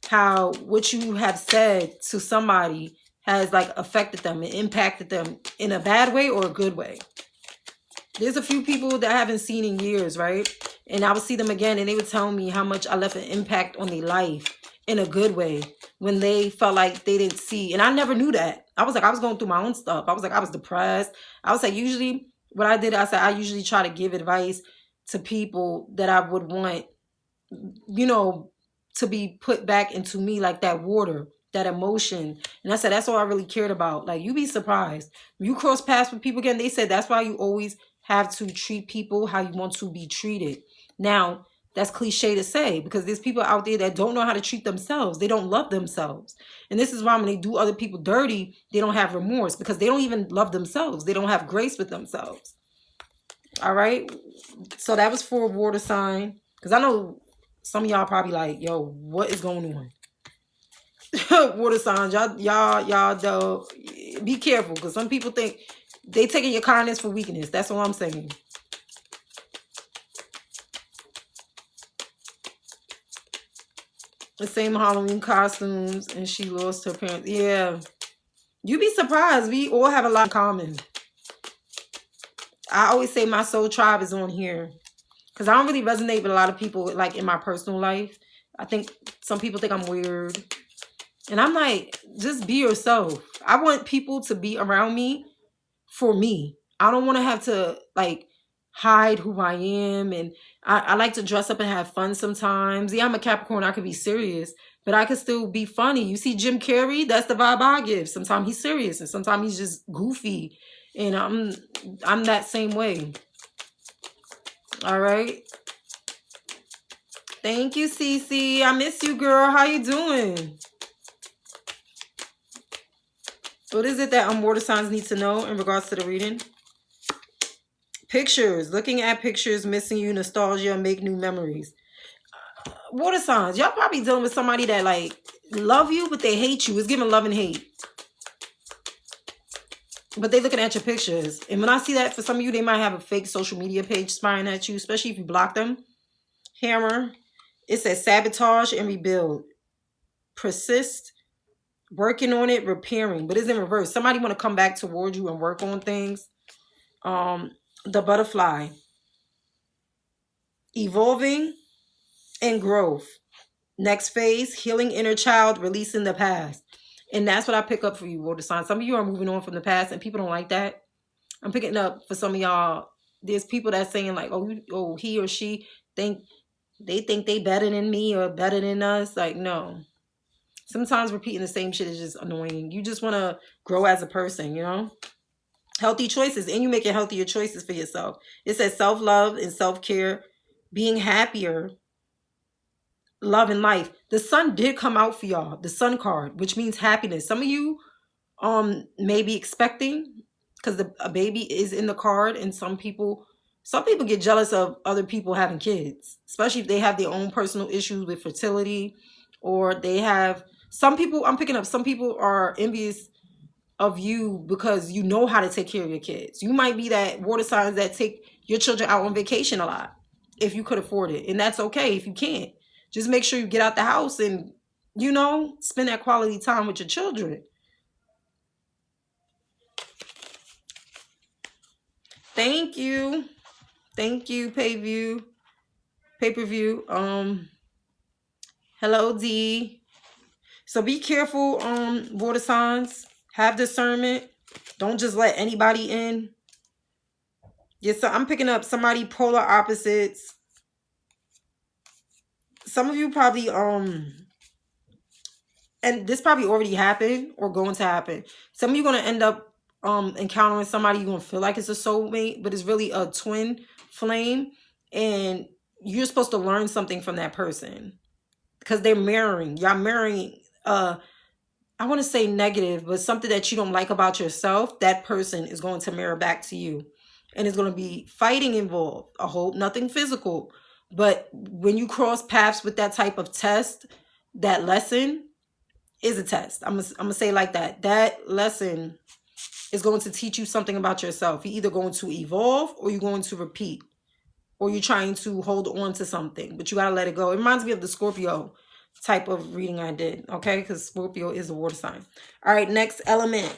how what you have said to somebody has like affected them and impacted them in a bad way or a good way. There's a few people that I haven't seen in years, right? And I would see them again and they would tell me how much I left an impact on their life in a good way when they felt like they didn't see. And I never knew that. I was going through my own stuff. I was depressed. I was like, usually what I did, I usually try to give advice to people that I would want, to be put back into me, like that water, that emotion. And I said, that's all I really cared about. Like, you be surprised. When you cross paths with people again, they said that's why you always have to treat people how you want to be treated. Now, that's cliche to say because there's people out there that don't know how to treat themselves. They don't love themselves. And this is why when they do other people dirty, they don't have remorse because they don't even love themselves. They don't have grace with themselves. All right. So that was for a water sign. Because I know some of y'all probably like, yo, what is going on? Water signs, y'all, be careful because some people think they taking your kindness for weakness. That's all I'm saying. The same Halloween costumes and she lost her parents. Yeah. You'd be surprised. We all have a lot in common. I always say my soul tribe is on here. Because I don't really resonate with a lot of people like in my personal life. I think some people think I'm weird. And I'm like, just be yourself. I want people to be around me for me. I don't want to have to like hide who I am. And I like to dress up and have fun sometimes. Yeah, I'm a Capricorn. I could be serious. But I could still be funny. You see Jim Carrey? That's the vibe I give. Sometimes he's serious. And sometimes he's just goofy. And I'm that same way. All right. Thank you, Cece. I miss you, girl. How you doing? What is it that water signs need to know in regards to the reading? Pictures. Looking at pictures, missing you, nostalgia, make new memories. Water signs. Y'all probably dealing with somebody that like love you, but they hate you. It's giving love and hate. But they looking at your pictures. And when I see that, for some of you, they might have a fake social media page spying at you, especially if you block them. Hammer. It says sabotage and rebuild. Persist. Working on it, repairing. But it's in reverse. Somebody want to come back towards you and work on things. The butterfly. Evolving and growth. Next phase, healing inner child, releasing the past. And that's what I pick up for you, water signs. Some of you are moving on from the past and people don't like that. I'm picking up for some of y'all. There's people that's saying like, oh, he or she think they better than me or better than us. Like, no. Sometimes repeating the same shit is just annoying. You just want to grow as a person, Healthy choices. And you making healthier choices for yourself. It says self-love and self-care. Being happier. Love and life. The sun did come out for y'all. The sun card, which means happiness. Some of you may be expecting because a baby is in the card, and some people get jealous of other people having kids, especially if they have their own personal issues with fertility, or they have some people. I'm picking up some people are envious of you because you know how to take care of your kids. You might be that water signs that take your children out on vacation a lot if you could afford it, and that's okay if you can't. Just make sure you get out the house and, spend that quality time with your children. Thank you. Thank you, pay-per-view. Hello, D. So be careful, water signs. Have discernment. Don't just let anybody in. Yes, so I'm picking up somebody polar opposites. Some of you probably, and this probably already happened or going to happen. Some of you going to end up encountering somebody you're going to feel like it's a soulmate, but it's really a twin flame. And you're supposed to learn something from that person because they're mirroring. Y'all mirroring, I want to say negative, but something that you don't like about yourself, that person is going to mirror back to you. And it's going to be fighting involved. I hope nothing physical. But when you cross paths with that type of test, that lesson is a test. I'm gonna say it like that. That lesson is going to teach you something about yourself. You're either going to evolve or you're going to repeat. or you're trying to hold on to something, but you got to let it go. It reminds me of the Scorpio type of reading I did, okay? Because Scorpio is a water sign. All right, next element.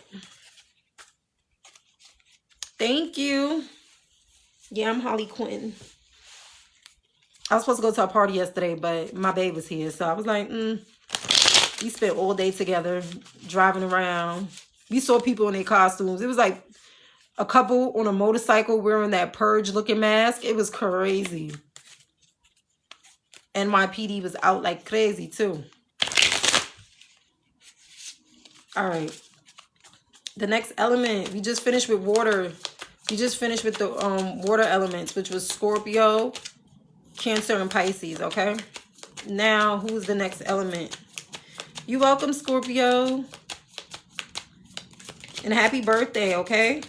Thank you. Yeah, I'm Holly Quinn. I was supposed to go to a party yesterday, but my babe was here. So I was like, we spent all day together driving around. We saw people in their costumes. It was like a couple on a motorcycle wearing that purge looking mask. It was crazy. NYPD was out like crazy too. All right. The next element, we just finished with water. We just finished with the water elements, which was Scorpio, Cancer, and Pisces, okay? Now, who's the next element? You're welcome, Scorpio. And happy birthday, okay?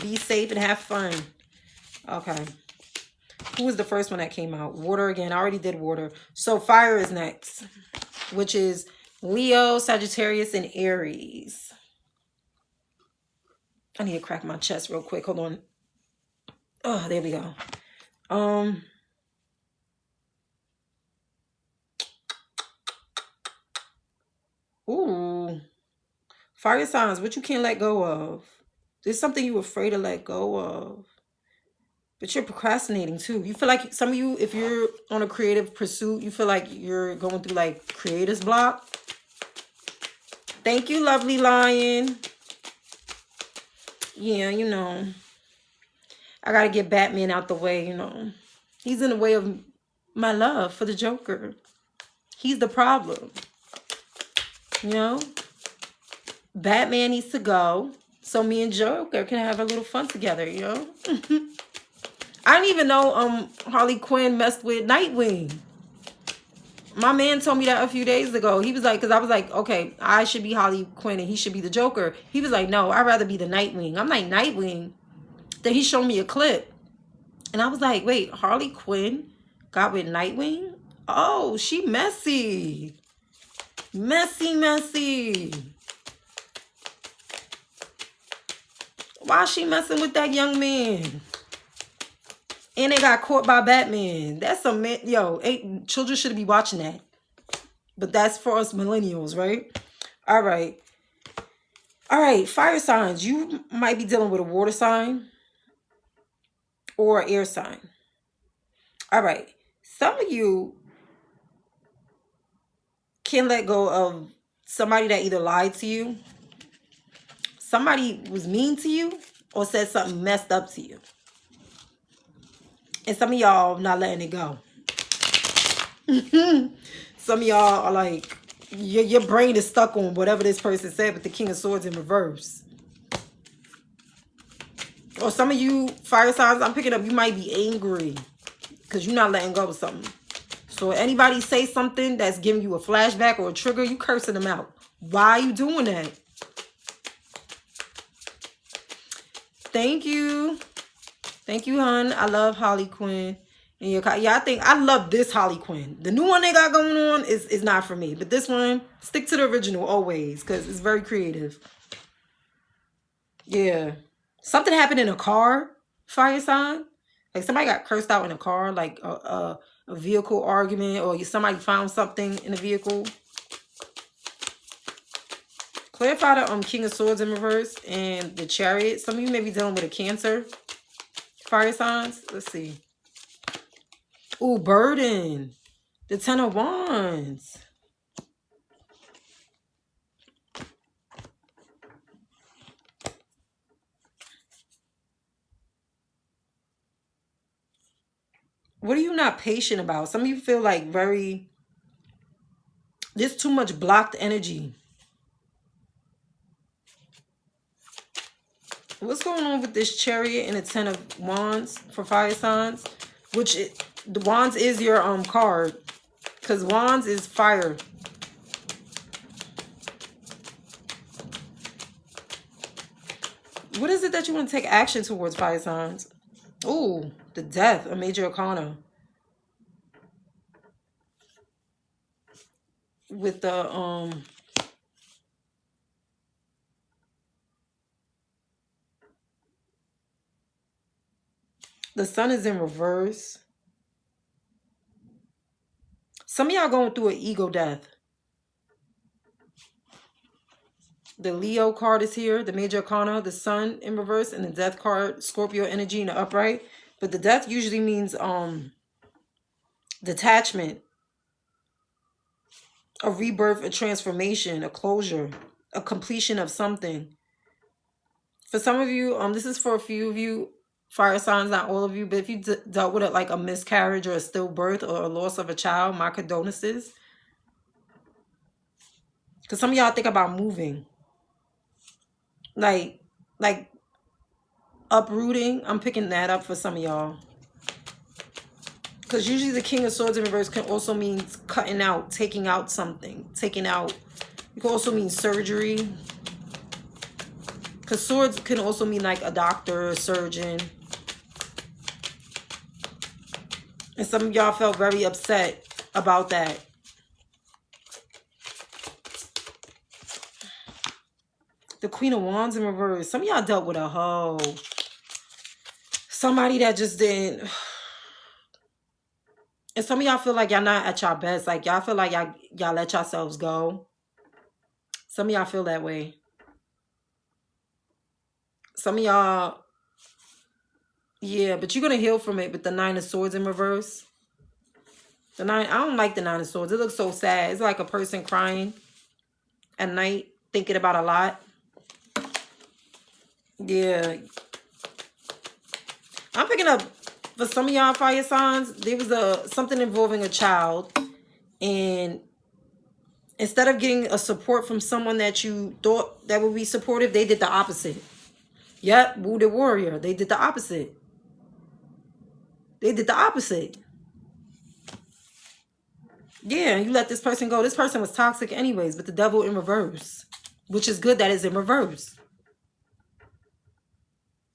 Be safe and have fun. Okay. Who was the first one that came out? Water again. I already did water. So fire is next, which is Leo, Sagittarius, and Aries. I need to crack my chest real quick. Hold on. Oh, there we go. Ooh. Fire signs, what you can't let go of. There's something you're afraid to let go of. But you're procrastinating too. You feel like some of you, if you're on a creative pursuit, you feel like you're going through like creator's block. Thank you, lovely lion. Yeah, you know, I got to get Batman out the way, you know. He's in the way of my love for the Joker. He's the problem. You know? Batman needs to go so me and Joker can have a little fun together, you know? I didn't even know Harley Quinn messed with Nightwing. My man told me that a few days ago. He was like, because I was like, okay, I should be Harley Quinn and he should be the Joker. He was like, no, I'd rather be the Nightwing. I'm like, Nightwing? Then he showed me a clip. And I was like, wait, Harley Quinn got with Nightwing? Oh, she messy. Messy, messy. Why is she messing with that young man? And they got caught by Batman. That's a man. Yo, children shouldn't be watching that. But that's for us millennials, right? All right. All right. Fire signs. You might be dealing with a water sign or air sign. All right. Some of you can let go of somebody that either lied to you, somebody was mean to you, or said something messed up to you. And some of y'all not letting it go. Some of y'all are like, your brain is stuck on whatever this person said, but the King of Swords in reverse. Or some of you fire signs I'm picking up, you might be angry because you're not letting go of something. So anybody say something that's giving you a flashback or a trigger, you cursing them out. Why are you doing that? Thank you. Thank you, hon. I love Harley Quinn. And yeah, I love this Harley Quinn. The new one they got going on is not for me. But this one, stick to the original always because it's very creative. Yeah. Something happened in a car, fire sign. Like somebody got cursed out in a car, like a vehicle argument, or somebody found something in a vehicle. Clarify the King of Swords in reverse and the Chariot. Some of you may be dealing with a Cancer. Fire signs. Let's see. Ooh, burden. The Ten of Wands. What are you not patient about? Some of you feel like there's too much blocked energy. What's going on with this Chariot and the Ten of Wands for fire signs? The Wands is your card. Because Wands is fire. What is it that you want to take action towards, fire signs? Ooh, the Death, a major arcana. With the Sun is in reverse. Some of y'all going through an ego death. The Leo card is here. The major arcana, the Sun in reverse, and the death card, Scorpio energy in the upright. But the death usually means detachment, a rebirth, a transformation, a closure, a completion of something. For some of you, this is for a few of you, fire signs, not all of you, but if you dealt with it like a miscarriage or a stillbirth or a loss of a child, my condolences. Because some of y'all think about moving. Like uprooting. I'm picking that up for some of y'all. Because usually the King of Swords in reverse can also mean cutting out, taking out something. Taking out. It can also mean surgery. Because swords can also mean like a doctor, a surgeon. And some of y'all felt very upset about that. The Queen of Wands in reverse. Some of y'all dealt with a hoe. Somebody that just didn't... And some of y'all feel like y'all not at y'all best. Like y'all feel like y'all let yourselves go. Some of y'all feel that way. Some of y'all... Yeah, but you're going to heal from it with the Nine of Swords in reverse. I don't like the Nine of Swords. It looks so sad. It's like a person crying at night, thinking about a lot. Yeah. I'm picking up, for some of y'all fire signs, there was something involving a child. And instead of getting a support from someone that you thought that would be supportive, they did the opposite. Yep, Wounded Warrior. They did the opposite. They did the opposite. Yeah, you let this person go. This person was toxic anyways, but the devil in reverse. Which is good that it's in reverse.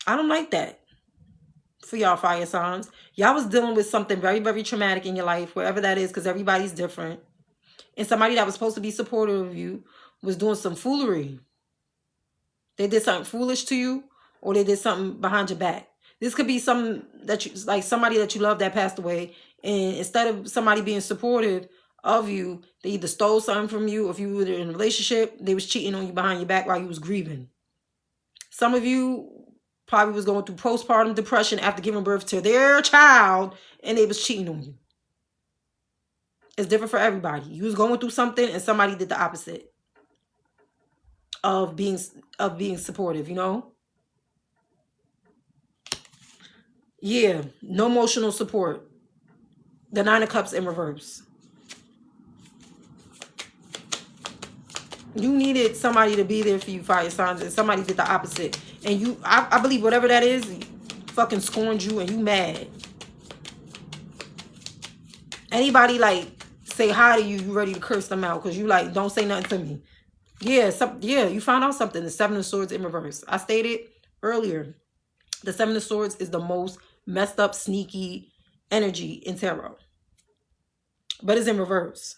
I don't like that. For y'all fire signs. Y'all was dealing with something very, very traumatic in your life, wherever that is, because everybody's different. And somebody that was supposed to be supportive of you was doing some foolery. They did something foolish to you, or they did something behind your back. This could be something that you, like somebody that you love that passed away, and instead of somebody being supportive of you, they either stole something from you, or if you were in a relationship, they was cheating on you behind your back while you was grieving. Some of you probably was going through postpartum depression after giving birth to their child, and they was cheating on you. It's different for everybody. You was going through something, and somebody did the opposite of being supportive, you know? Yeah, no emotional support. The Nine of Cups in reverse. You needed somebody to be there for you, fire signs, and somebody did the opposite. And you, I believe whatever that is, fucking scorned you and you mad. Anybody like say hi to you, you ready to curse them out because you like, don't say nothing to me. Yeah, you found out something. The Seven of Swords in reverse. I stated earlier, the Seven of Swords is the most messed up, sneaky energy in tarot. But it's in reverse.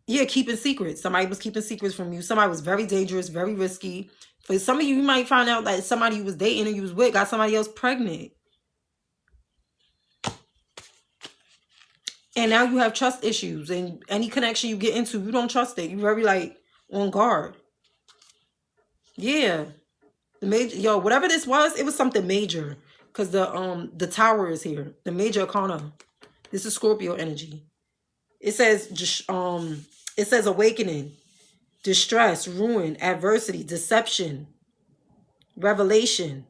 Yeah, keeping secrets. Somebody was keeping secrets from you. Somebody was very dangerous, very risky. For some of you, you might find out that somebody you was dating or you was with got somebody else pregnant. And now you have trust issues. And any connection you get into, you don't trust it. You're very, like, on guard. Yeah. The major, whatever this was, it was something major. Because the Tower is here. The major arcana. This is Scorpio energy. It says awakening, distress, ruin, adversity, deception, revelation.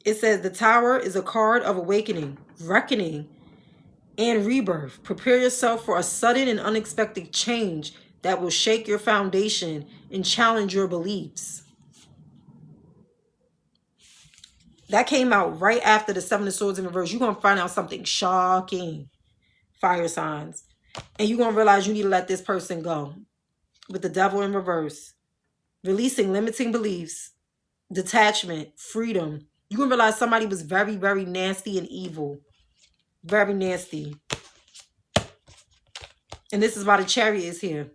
It says the Tower is a card of awakening, reckoning, and rebirth. Prepare yourself for a sudden and unexpected change that will shake your foundation and challenge your beliefs. That came out right after the Seven of Swords in reverse. You're going to find out something shocking, fire signs. And you're going to realize you need to let this person go. With the Devil in reverse. Releasing limiting beliefs. Detachment. Freedom. You're going to realize somebody was very, very nasty and evil. Very nasty. And this is why the Chariot is here.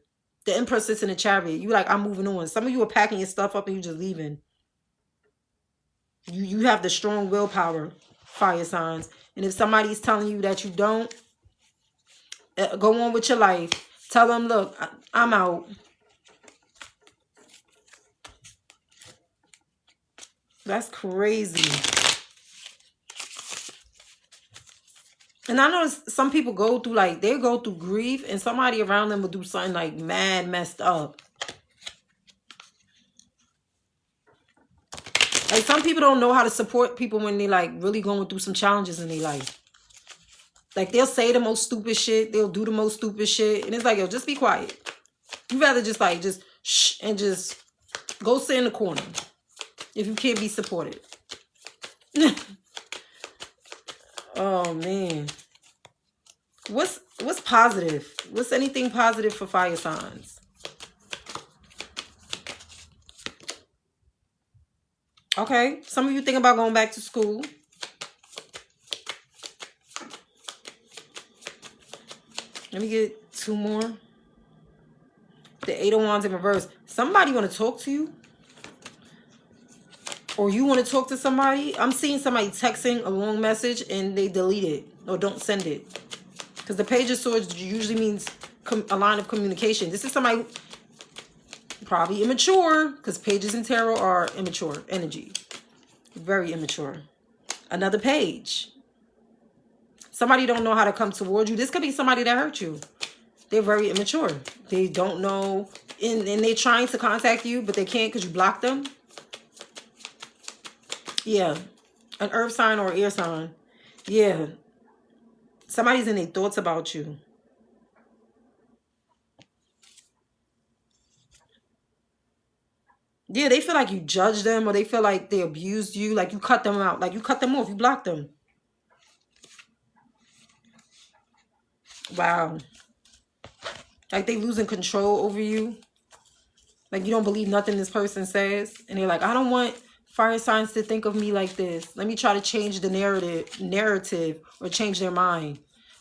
The Empress sits in the Chariot. You like, I'm moving on. Some of you are packing your stuff up and you just leaving. You have the strong willpower, fire signs. And if somebody's telling you that you don't, Go on with your life. Tell them, look, I'm out. That's crazy. And I know some people go through, like, they go through grief, and somebody around them will do something, like, mad, messed up. Like, some people don't know how to support people when they, like, really going through some challenges in their life. Like, they'll say the most stupid shit. They'll do the most stupid shit. And it's like, yo, just be quiet. You rather just, like, just shh and just go sit in the corner if you can't be supported. Oh, man. What's positive? What's anything positive for fire signs? Okay. Some of you think about going back to school. Let me get 2 more. The 8 of Wands in reverse. Somebody want to talk to you? Or you want to talk to somebody? I'm seeing somebody texting a long message and they delete it or don't send it. Because the Page of Swords usually means a line of communication. This is somebody probably immature, because pages in tarot are immature energy. Very immature. Another page. Somebody don't know how to come towards you. This could be somebody that hurt you. They're very immature. They don't know. And they're trying to contact you, but they can't because you blocked them. Yeah. An earth sign or air sign. Yeah. Somebody's in their thoughts about you. Yeah, they feel like you judged them, or they feel like they abused you, like you cut them out, like you cut them off, you blocked them. Wow. Like they losing control over you. Like you don't believe nothing this person says. And they're like, I don't want fire signs to think of me like this. Let me try to change the narrative or change their mind.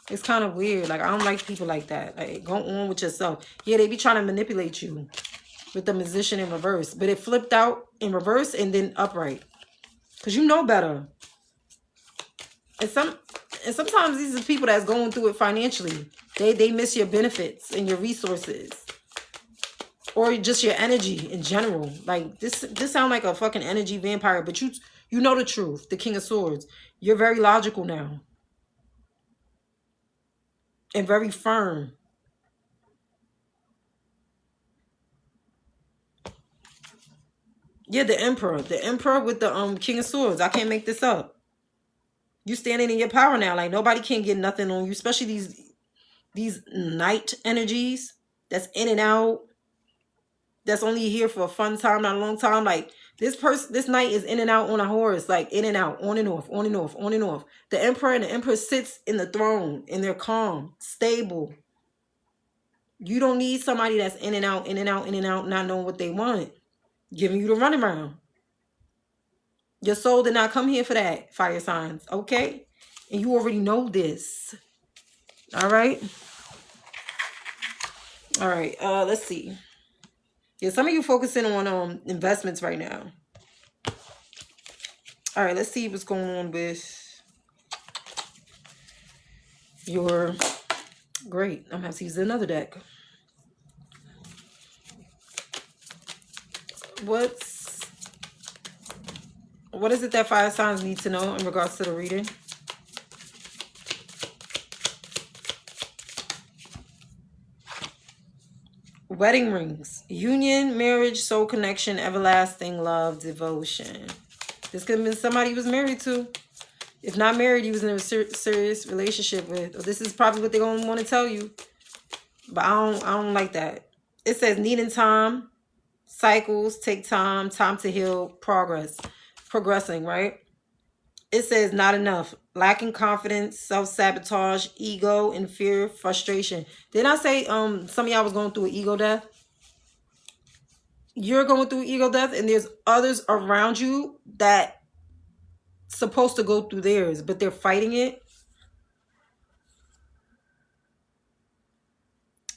It's kind of weird. Like, I don't like people like that. Like, go on with yourself. Yeah, they be trying to manipulate you with the Magician in reverse. But it flipped out in reverse and then upright. Because you know better. And sometimes these are people that's going through it financially. They miss your benefits and your resources. Or just your energy in general. Like, this sound like a fucking energy vampire. But you know the truth. The King of Swords. You're very logical now. And very firm. Yeah, the Emperor. The Emperor with the King of Swords. I can't make this up. You standing in your power now. Like, nobody can get nothing on you. Especially these night energies. That's in and out. That's only here for a fun time, not a long time. Like, this night is in and out on a horse. Like, in and out, on and off, on and off, on and off. The Emperor and the Empress sits in the throne. And they're calm, stable. You don't need somebody that's in and out, in and out, in and out, not knowing what they want. Giving you the runaround. Your soul did not come here for that, fire signs. Okay? And you already know this. All right? All right. Let's see. Yeah, some of you focusing on investments right now. All right, let's see what's going on with your... Great. I'm going to have to use another deck. What is it that fire signs need to know in regards to the reading? Wedding rings. Union, marriage, soul connection, everlasting love, devotion. This could have been somebody you was married to. If not married, you was in a serious relationship with. Or this is probably what they're going to want to tell you. But I don't like that. It says needing time. Cycles take time to heal, progressing, right? It says not enough, lacking confidence, self-sabotage, ego, and fear, frustration. Didn't I say some of y'all was going through an ego death? You're going through ego death, and there's others around you that supposed to go through theirs, but they're fighting it.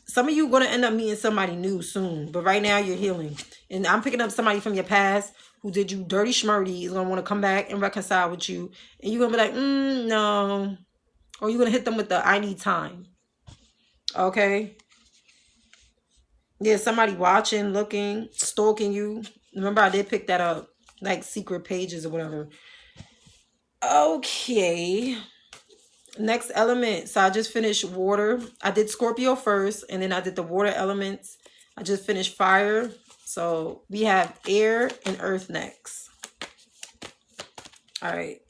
Some of you are going to end up meeting somebody new soon. But right now, you're healing. And I'm picking up somebody from your past who did you dirty schmurdy. Is going to want to come back and reconcile with you. And you're going to be like, no. Or you're going to hit them with the, I need time. Okay. Yeah, somebody watching, looking, stalking you. Remember, I did pick that up. Like secret pages or whatever. Okay. Next element. So I just finished water. I did Scorpio first, and then I did the water elements. I just finished fire. So we have air and earth next. All right.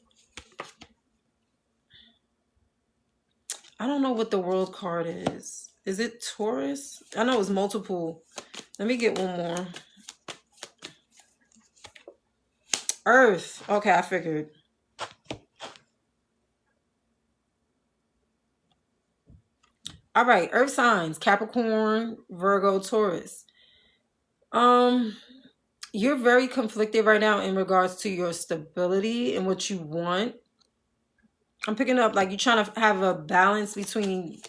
I don't know what the world card is. Is it Taurus? I know it's multiple. Let me get one more. Earth. Okay, I figured. All right, earth signs, Capricorn, Virgo, Taurus. You're very conflicted right now in regards to your stability and what you want. I'm picking up like you're trying to have a balance between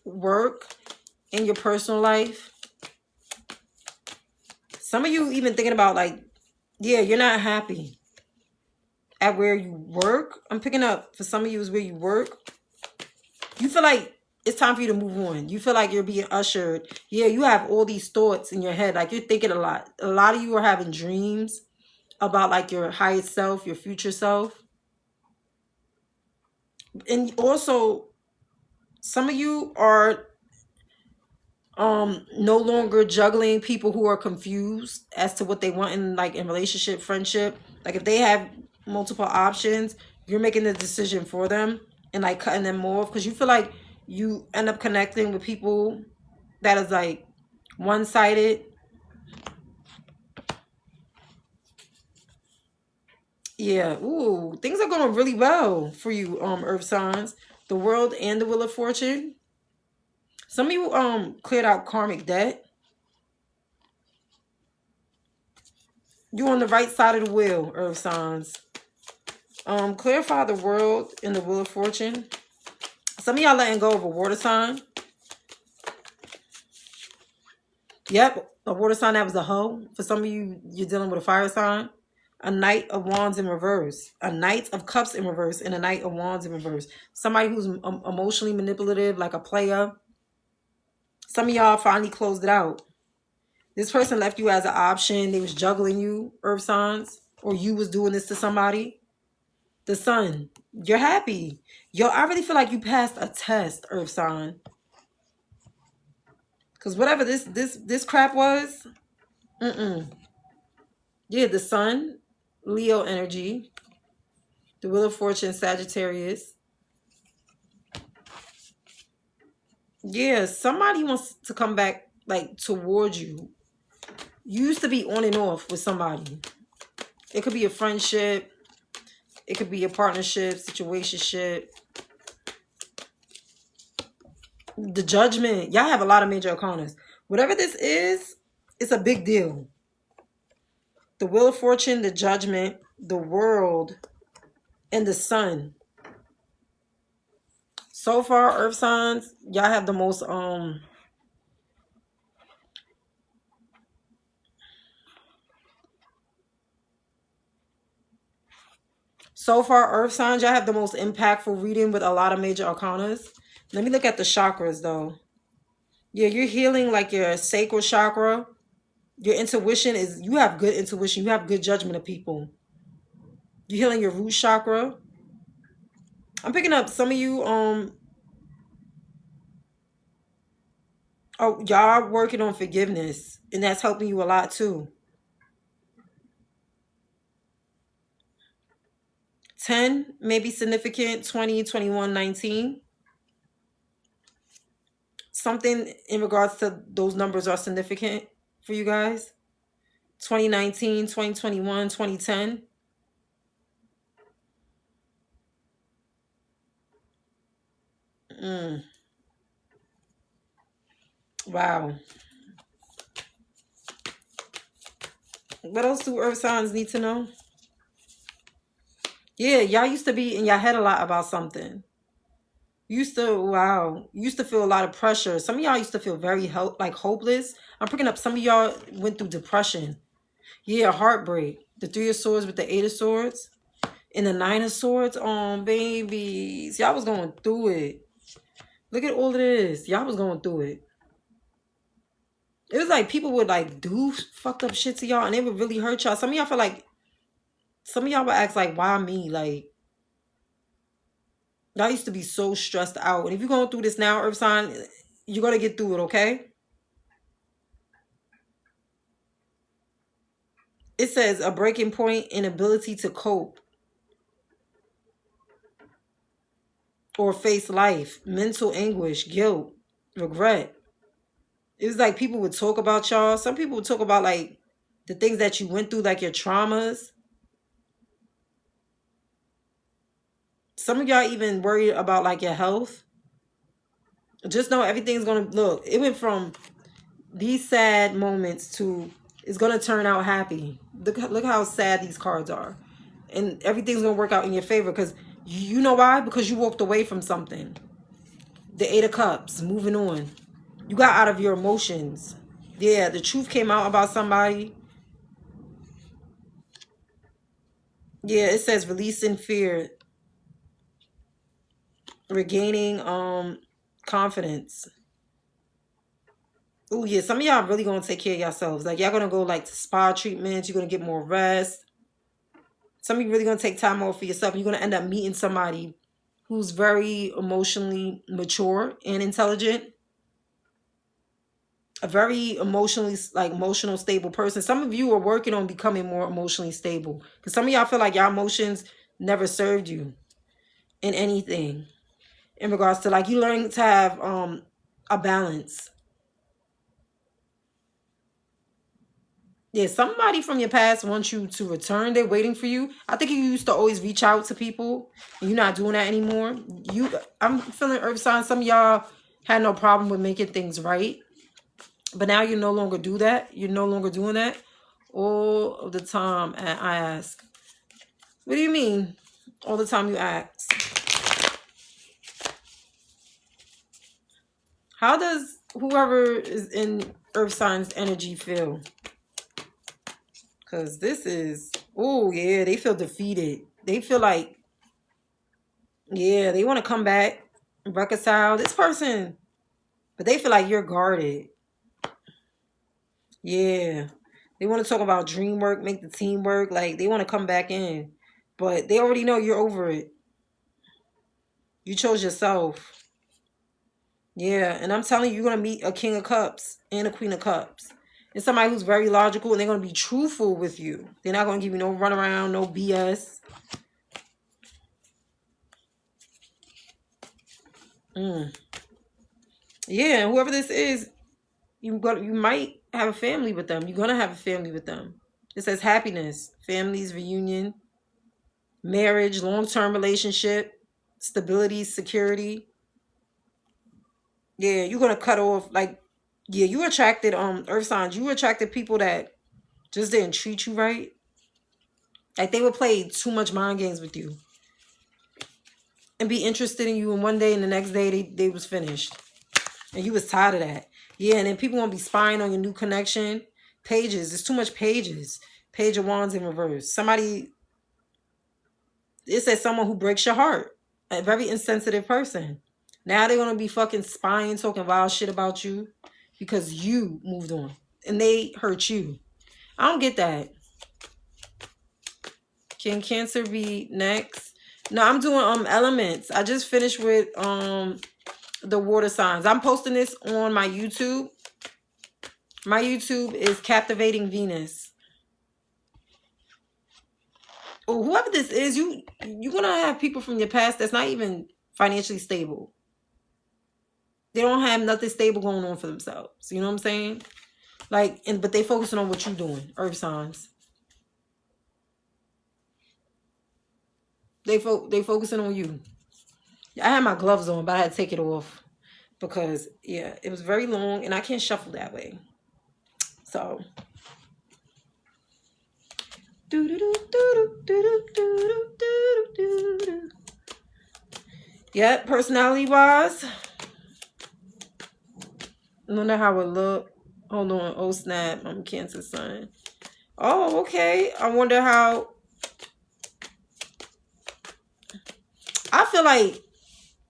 work and your personal life. Some of you even thinking about like, yeah, you're not happy at where you work. I'm picking up for some of you is where you work. You feel like it's time for you to move on. You feel like you're being ushered. Yeah, you have all these thoughts in your head. Like you're thinking a lot. A lot of you are having dreams about like your highest self, your future self. And also, some of you are no longer juggling people who are confused as to what they want in like in relationship, friendship. Like if they have multiple options, you're making the decision for them and like cutting them off because you feel like you end up connecting with people that is like one-sided. Yeah. Ooh, things are going really well for you, earth signs. The world and the wheel of fortune. Some of you cleared out karmic debt. You're on the right side of the wheel, earth signs. Clarify the world in the wheel of fortune. Some of y'all letting go of a water sign. Yep, a water sign that was a hoe. For some of you, you're dealing with a fire sign. A Knight of Wands in reverse. A Knight of Cups in reverse. And a Knight of Wands in reverse. Somebody who's emotionally manipulative, like a player. Some of y'all finally closed it out. This person left you as an option. They was juggling you, earth signs. Or you was doing this to somebody. The Sun. You're happy. Yo, I really feel like you passed a test, earth sign. Because whatever this crap was, yeah, the Sun, Leo energy, the Wheel of Fortune, Sagittarius. Yeah, somebody wants to come back like towards you. You used to be on and off with somebody. It could be a friendship. It could be a partnership, situationship. The Judgment. Y'all have a lot of major arcanas. Whatever this is, it's a big deal. The Wheel of Fortune, the Judgment, the World, and the Sun. So far, earth signs, y'all have the most so far, earth signs, y'all have the most impactful reading with a lot of major arcanas. Let me look at the chakras though. Yeah, you're healing like your sacral chakra. Your intuition is, you have good intuition. You have good judgment of people. You're healing your root chakra. I'm picking up some of you, oh, y'all working on forgiveness. And that's helping you a lot too. 10, maybe significant, 20, 21, 19. Something in regards to those numbers are significant for you guys. 2019, 2021, 2010. Wow. What else do earth signs need to know? Yeah, y'all used to be in your head a lot about something. Used to, wow. Used to feel a lot of pressure. Some of y'all used to feel very hopeless. I'm picking up some of y'all went through depression. Yeah, heartbreak. The 3 of Swords with the 8 of Swords. And the 9 of Swords. Oh, babies. Y'all was going through it. Look at all of this. Y'all was going through it. It was like people would like do fucked up shit to y'all and it would really hurt y'all. Some of y'all feel like, some of y'all would ask like, why me? Like, y'all used to be so stressed out. And if you're going through this now, Earth sign, you're going to get through it, okay? It says a breaking point in ability to cope or face life, mental anguish, guilt, regret. It was like people would talk about y'all. Some people would talk about like the things that you went through, like your traumas. Some of y'all even worried about like your health. Just know everything's going to look. It went from these sad moments to it's going to turn out happy. Look how sad these cards are. And everything's going to work out in your favor because you know why? Because you walked away from something. The Eight of Cups, moving on. You got out of your emotions. Yeah, the truth came out about somebody. Yeah, it says releasing fear. Regaining confidence. Oh yeah, some of y'all really gonna take care of yourselves. Like y'all gonna go like to spa treatments. You're gonna get more rest. Some of you really gonna take time off for yourself. You're gonna end up meeting somebody who's very emotionally mature and intelligent. A very emotional stable person. Some of you are working on becoming more emotionally stable. Because some of y'all feel like your emotions never served you in anything. In regards to like you learning to have a balance. Yeah, somebody from your past wants you to return. They're waiting for you. I think you used to always reach out to people. And you're not doing that anymore. I'm feeling earth signs. Some of y'all had no problem with making things right. But now you no longer do that. You're no longer doing that. All of the time I ask. What do you mean? All the time you ask. How does whoever is in earth signs energy feel? Because this is, oh yeah, they feel defeated. They feel like, yeah, they want to come back, reconcile this person. But they feel like you're guarded. Yeah. They want to talk about dream work, make the team work. Like, they want to come back in. But they already know you're over it. You chose yourself. Yeah, and I'm telling you, you're going to meet a King of Cups and a Queen of Cups. And somebody who's very logical, and they're going to be truthful with you. They're not going to give you no runaround, no BS. Yeah, and whoever this is, you might have a family with them. You're going to have a family with them. It says happiness, families, reunion, marriage, long-term relationship, stability, security. Yeah, you're going to cut off, like, yeah, you attracted, earth signs. You attracted people that just didn't treat you right. Like, they would play too much mind games with you. And be interested in you, and one day and the next day they was finished. And you was tired of that. Yeah, and then people won't be spying on your new connection. Pages. There's too much pages. Page of Wands in reverse. Somebody, it says someone who breaks your heart. A very insensitive person. Now they're going to be fucking spying, talking wild shit about you because you moved on. And they hurt you. I don't get that. Can Cancer be next? No, I'm doing elements. I just finished with the water signs. I'm posting this on my YouTube. My YouTube is Captivating Venus. Oh, whoever this is, you're gonna have people from your past that's not even financially stable. They don't have nothing stable going on for themselves. You know what I'm saying? Like, but they focusing on what you're doing. Earth signs. They focusing on you. I had my gloves on, but I had to take it off because, yeah, it was very long and I can't shuffle that way. So, yeah, personality wise, I wonder how it look. Hold on. Oh snap, I'm Cancer Sun. Oh, okay. I wonder how. I feel like,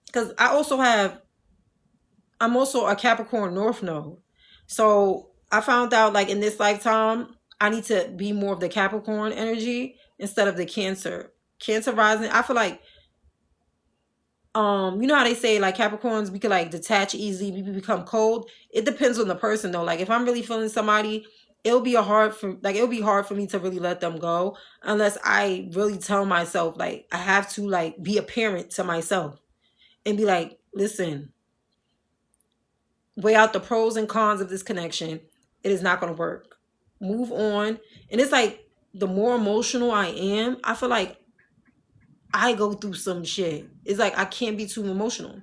because I also have I'm also a Capricorn North Node. So I found out like in this lifetime, I need to be more of the Capricorn energy instead of the Cancer. Cancer rising, I feel like you know how they say like Capricorns, we could like detach easily, we become cold. It depends on the person though. Like if I'm really feeling somebody, it'll be hard for me to really let them go unless I really tell myself like I have to like be a parent to myself and be like, listen, weigh out the pros and cons of this connection. It is not going to work. Move on. And it's like the more emotional I am, I feel like I go through some shit. It's like I can't be too emotional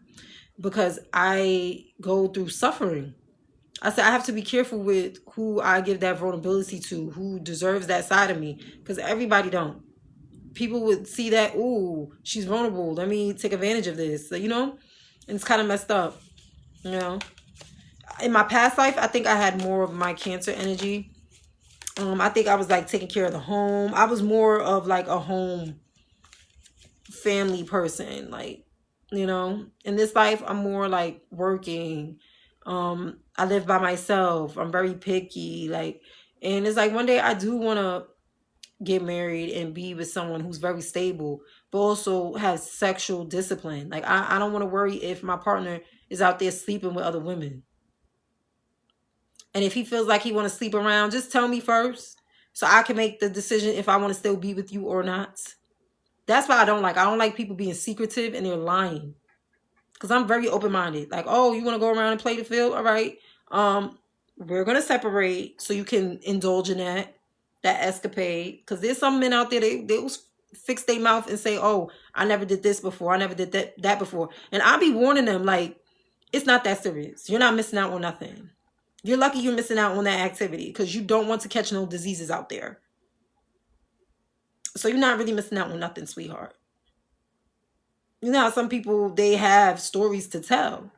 because I go through suffering. I said I have to be careful with who I give that vulnerability to, who deserves that side of me, because everybody don't. People would see that, ooh, she's vulnerable. Let me take advantage of this, you know? And it's kind of messed up, you know? In my past life, I think I had more of my Cancer energy. I think I was like taking care of the home. I was more of like a home family person, like, you know. In this life, I'm more like working. I live by myself. I'm very picky, like, and it's like one day I do want to get married and be with someone who's very stable, but also has sexual discipline. Like I don't want to worry if my partner is out there sleeping with other women. And if he feels like he want to sleep around, just tell me first so I can make the decision if I want to still be with you or not. That's why I don't like people being secretive and they're lying. Because I'm very open-minded. Like, oh, you want to go around and play the field? All right. We're going to separate so you can indulge in that escapade. Because there's some men out there, they'll fix their mouth and say, oh, I never did this before. I never did that before. And I'll be warning them, like, it's not that serious. You're not missing out on nothing. You're lucky you're missing out on that activity because you don't want to catch no diseases out there. So you're not really missing out on nothing, sweetheart. You know how some people, they have stories to tell.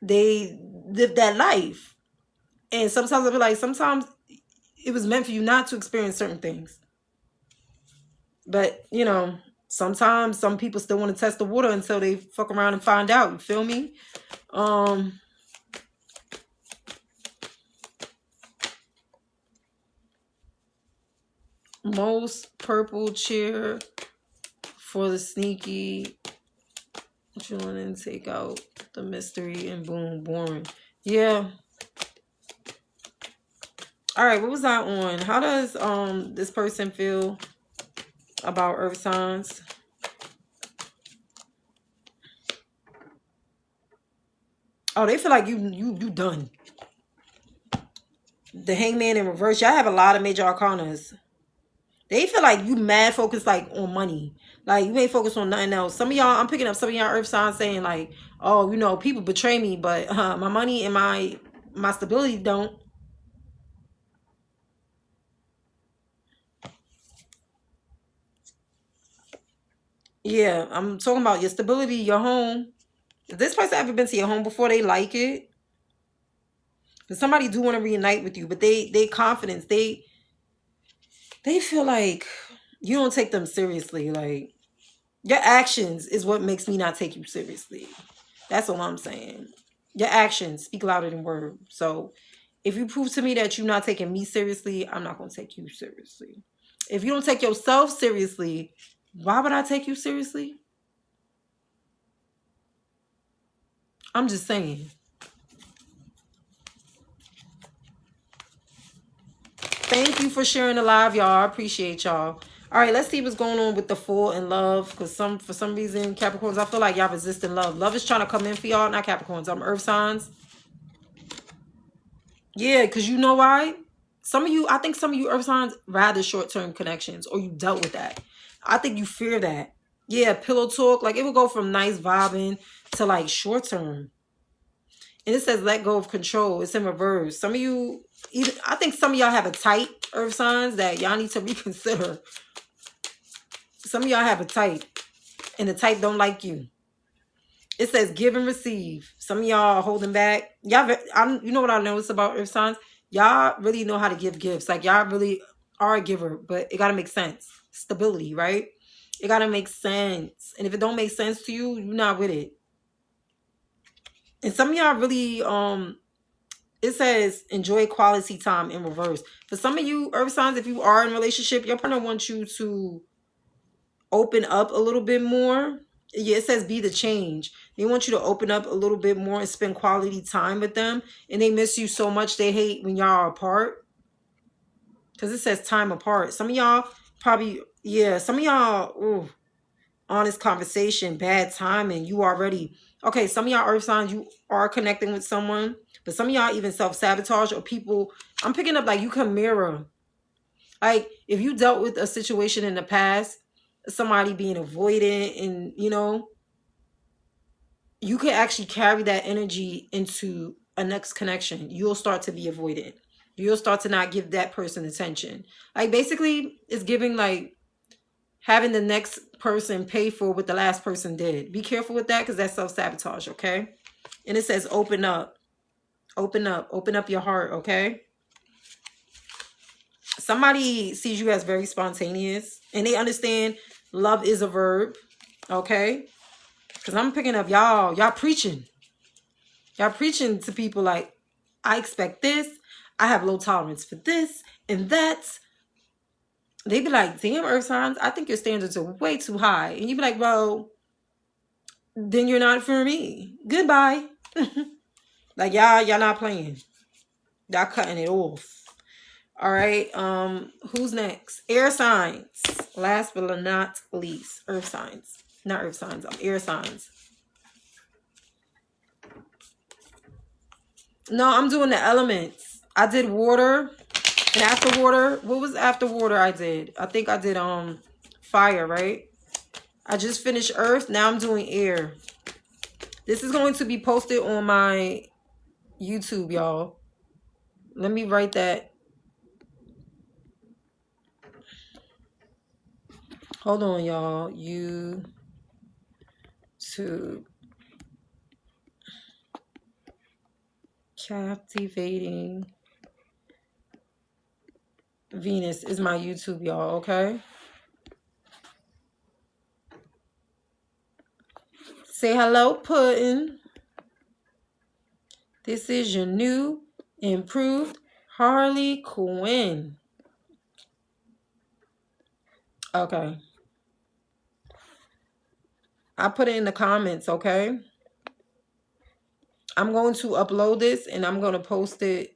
They live that life. And sometimes I feel like sometimes it was meant for you not to experience certain things. But, you know, sometimes some people still want to test the water until they fuck around and find out. You feel me? Most purple cheer for the sneaky. Chilling and take out the mystery and boom, boring. Yeah. All right, what was I on? How does this person feel about earth signs? Oh, they feel like you done. The Hangman in reverse. Y'all have a lot of major arcanas. They feel like you mad focused like on money. Like you ain't focused on nothing else. Some of y'all, I'm picking up some of y'all earth signs saying like, oh, you know, people betray me, but my money and my stability don't. Yeah, I'm talking about your stability, your home. If this person ever been to your home before, they like it. But somebody do want to reunite with you, but they confidence, they feel like you don't take them seriously. Like your actions is what makes me not take you seriously. That's all I'm saying. Your actions speak louder than words. So if you prove to me that you're not taking me seriously, I'm not going to take you seriously. If you don't take yourself seriously, why would I take you seriously? I'm just saying. Thank you for sharing the live, y'all. I appreciate y'all. All right, let's see what's going on with the Fool in love. Because for some reason, Capricorns, I feel like y'all resisting love. Love is trying to come in for y'all, not Capricorns. I'm earth signs. Yeah, because you know why? I think some of you earth signs rather short-term connections, or you dealt with that. I think you fear that. Yeah, pillow talk. Like it would go from nice vibing to like short-term. And it says let go of control. It's in reverse. Some of you, I think some of y'all have a type earth signs that y'all need to reconsider. Some of y'all have a type and the type don't like you. It says give and receive. Some of y'all are holding back. Y'all, you know what I noticed about earth signs? Y'all really know how to give gifts. Like y'all really are a giver, but it got to make sense. Stability, right? It got to make sense. And if it don't make sense to you, you're not with it. And some of y'all really, it says enjoy quality time in reverse. For some of you earth signs, if you are in a relationship, your partner wants you to open up a little bit more. Yeah, it says be the change. They want you to open up a little bit more and spend quality time with them. And they miss you so much they hate when y'all are apart. Because it says time apart. Some of y'all probably, yeah, some of y'all, ooh, honest conversation, bad timing. You already, okay, some of y'all earth signs, you are connecting with someone. But some of y'all even self-sabotage or people, I'm picking up like you can mirror. Like if you dealt with a situation in the past, somebody being avoidant and, you know, you can actually carry that energy into a next connection. You'll start to be avoidant. You'll start to not give that person attention. Like basically it's giving like having the next person pay for what the last person did. Be careful with that because that's self-sabotage, okay? And it says open up. Open up your heart, okay? Somebody sees you as very spontaneous and they understand love is a verb, okay? Because I'm picking up y'all preaching. Y'all preaching to people like, I expect this. I have low tolerance for this and that. They be like, damn, earth signs, I think your standards are way too high. And you be like, well, then you're not for me. Goodbye. Like y'all not playing. Y'all cutting it off. All right. Who's next? Air signs. Last but not least, earth signs. Not earth signs. Air signs. No, I'm doing the elements. I did water, and after water, what was after water? I think I did fire, right? I just finished earth. Now I'm doing air. This is going to be posted on my YouTube, y'all. Let me write that. Hold on, y'all. YouTube. Captivating Venus is my YouTube, y'all, okay? Say hello, Puddin'. This is your new, improved Harley Quinn. Okay. I put it in the comments, okay? I'm going to upload this and I'm going to post it.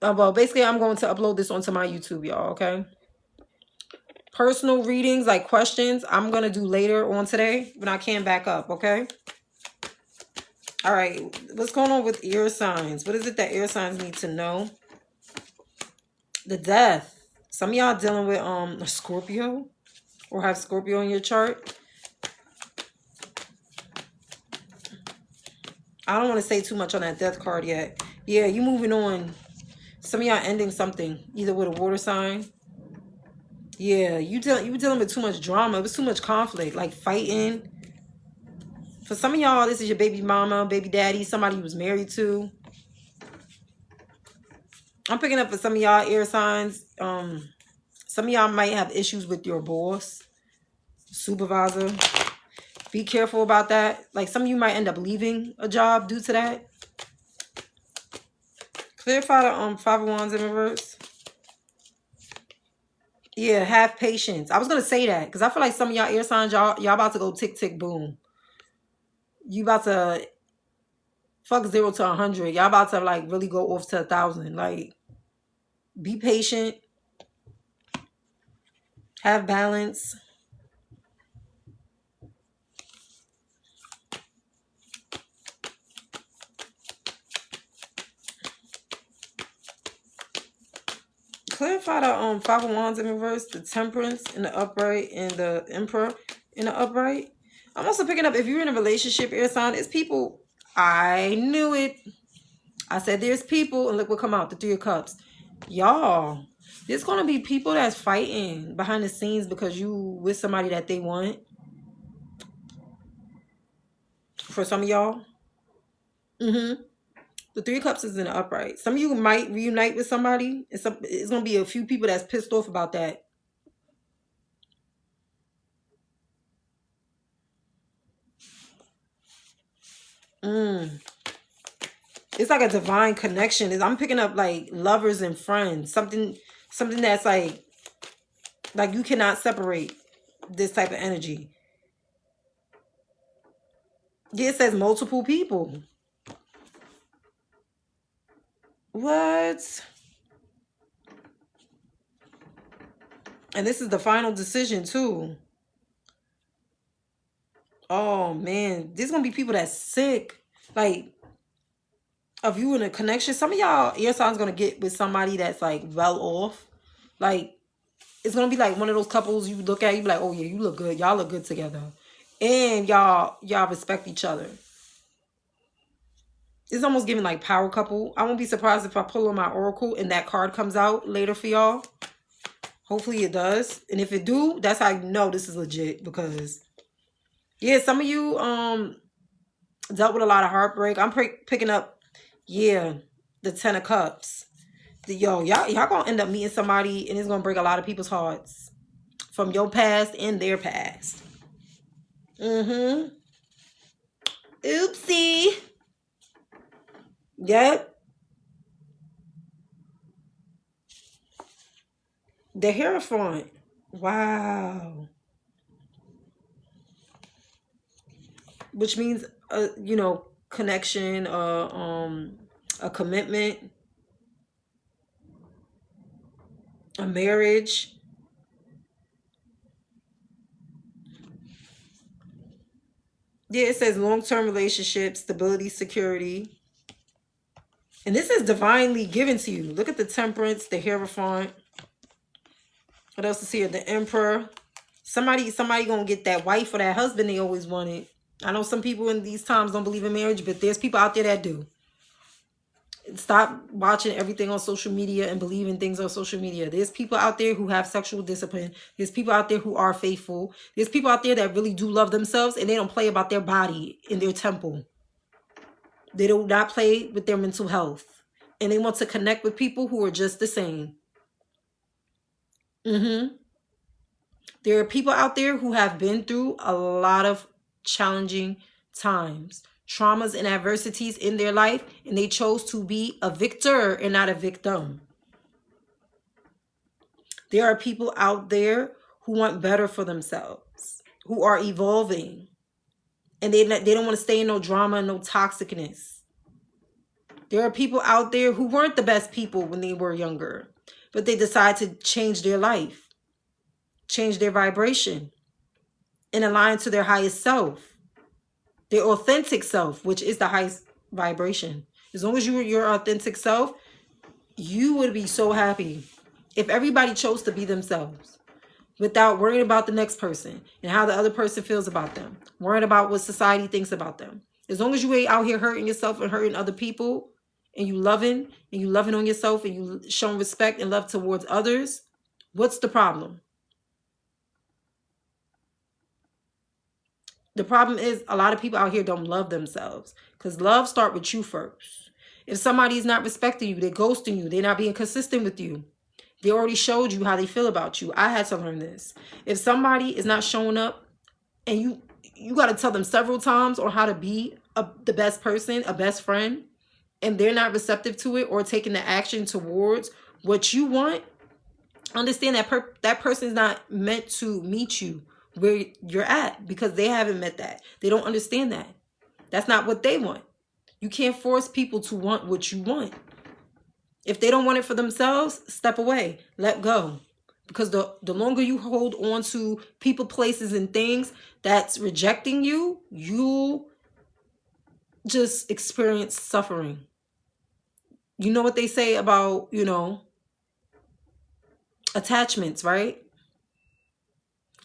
Well, basically, I'm going to upload this onto my YouTube, y'all, okay? Personal readings, like questions, I'm going to do later on today when I can back up, okay? All right, what's going on with air signs? What is it that air signs need to know? The death. Some of y'all dealing with a Scorpio or have Scorpio in your chart. I don't want to say too much on that death card yet. Yeah, you moving on. Some of y'all ending something, either with a water sign. Yeah, you were dealing with too much drama. It was too much conflict, like fighting. For some of y'all, this is your baby mama, baby daddy, somebody you was married to. I'm picking up for some of y'all air signs. Some of y'all might have issues with your boss, supervisor. Be careful about that. Like some of you might end up leaving a job due to that. Clarify the 5 of Wands in reverse. Yeah, have patience. I was gonna say that because I feel like some of y'all air signs, y'all about to go tick tick boom. You about to fuck 0 to 100. Y'all about to like really go off to 1,000. Like, be patient. Have balance. Clarify the 5 of Wands in reverse, the Temperance in the upright, and the Emperor in the upright. I'm also picking up if you're in a relationship, air sign, it's people. I knew it. I said there's people, and look what come out, the 3 of Cups. Y'all, there's gonna be people that's fighting behind the scenes because you with somebody that they want. For some of y'all. The 3 of Cups is in the upright. Some of you might reunite with somebody. It's going to be a few people that's pissed off about that. Mm. It's like a divine connection. I'm picking up like lovers and friends. Something that's like you cannot separate this type of energy. Yeah, it says multiple people. What? And this is the final decision too. Oh man, there's gonna be people that's sick. Like, of you in a connection. Some of y'all, your sign's gonna get with somebody that's like well off. Like, it's gonna be like one of those couples you look at, you be like, oh yeah, you look good. Y'all look good together. And y'all respect each other. It's almost giving like power couple. I won't be surprised if I pull on my oracle and that card comes out later for y'all. Hopefully it does. And if it do, that's how you know this is legit. Because yeah, some of you dealt with a lot of heartbreak. I'm picking up, yeah, the 10 of Cups. Y'all gonna end up meeting somebody and it's gonna break a lot of people's hearts from your past and their past. Oopsie. Yep. The Hierophant. Wow. Which means connection, a commitment, a marriage. Yeah, it says long-term relationship, stability, security. And this is divinely given to you. Look at the Temperance, the Hierophant. What else is here? The Emperor. Somebody gonna get that wife or that husband they always wanted. I know some people in these times don't believe in marriage, but there's people out there that do. Stop watching everything on social media and believing things on social media. There's people out there who have sexual discipline. There's people out there who are faithful. There's people out there that really do love themselves and they don't play about their body in their temple. They do not play with their mental health. And they want to connect with people who are just the same. There are people out there who have been through a lot of challenging times, traumas and adversities in their life, and they chose to be a victor and not a victim. There are people out there who want better for themselves, who are evolving, and they don't want to stay in no drama and no toxicness. There are people out there who weren't the best people when they were younger, but they decide to change their life, change their vibration, and align to their highest self, their authentic self, which is the highest vibration. As long as you were your authentic self, you would be so happy if everybody chose to be themselves without worrying about the next person and how the other person feels about them, worrying about what society thinks about them. As long as you ain't out here hurting yourself and hurting other people, and you loving on yourself and you showing respect and love towards others, what's the problem? The problem is a lot of people out here don't love themselves, because love starts with you first. If somebody's not respecting you, they're ghosting you, they're not being consistent with you, they already showed you how they feel about you. I had to learn this. If somebody is not showing up and you got to tell them several times on how to be the best person, a best friend, and they're not receptive to it or taking the action towards what you want, understand that that person is not meant to meet you where you're at, because they haven't met that. They don't understand that. That's not what they want. You can't force people to want what you want. If they don't want it for themselves, step away, let go. Because the longer you hold on to people, places, and things that's rejecting you, you'll just experience suffering. You know what they say about, attachments, right?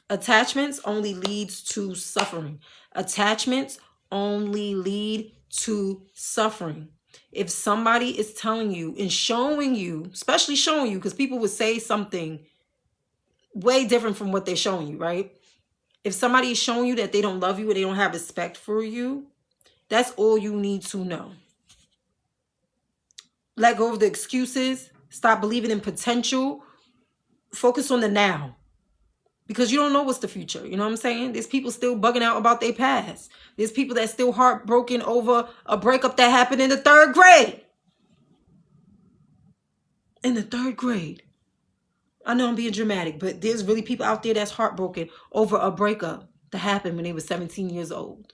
Attachments only leads to suffering. Attachments only lead to suffering. If somebody is telling you and showing you, especially showing you, because people would say something way different from what they're showing you, right? If somebody is showing you that they don't love you and they don't have respect for you, that's all you need to know. Let go of the excuses. Stop believing in potential. Focus on the now. Because you don't know what's the future. You know what I'm saying? There's people still bugging out about their past. There's people that's still heartbroken over a breakup that happened in the 3rd grade. In the 3rd grade. I know I'm being dramatic, but there's really people out there that's heartbroken over a breakup that happened when they were 17 years old.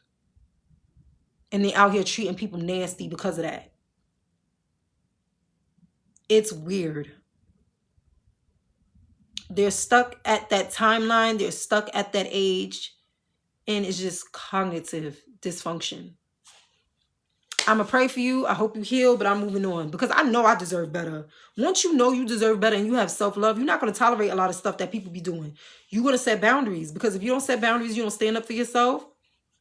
And they out here treating people nasty because of that. It's weird. They're stuck at that timeline. They're stuck at that age. And it's just cognitive dysfunction. I'm going to pray for you. I hope you heal, but I'm moving on. Because I know I deserve better. Once you know you deserve better and you have self-love, you're not going to tolerate a lot of stuff that people be doing. You're going to set boundaries. Because if you don't set boundaries, you don't stand up for yourself.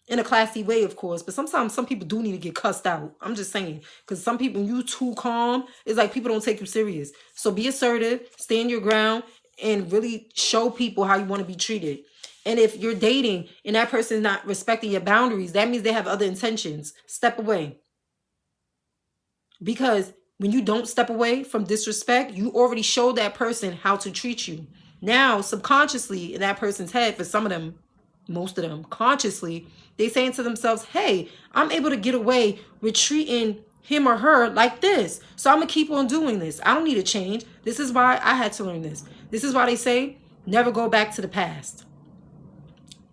In a classy way, of course. But sometimes some people do need to get cussed out. I'm just saying. Because some people, when you too calm, it's like people don't take you serious. So be assertive. Stand your ground. And really show people how you want to be treated. And if you're dating and that person is not respecting your boundaries, that means they have other intentions. Step away. Because when you don't step away from disrespect, you already showed that person how to treat you. Now, subconsciously, in that person's head, for some of them, most of them, consciously, they saying to themselves, hey, I'm able to get away with treating him or her like this. So I'm going to keep on doing this. I don't need to change. This is why I had to learn this. This is why they say, never go back to the past.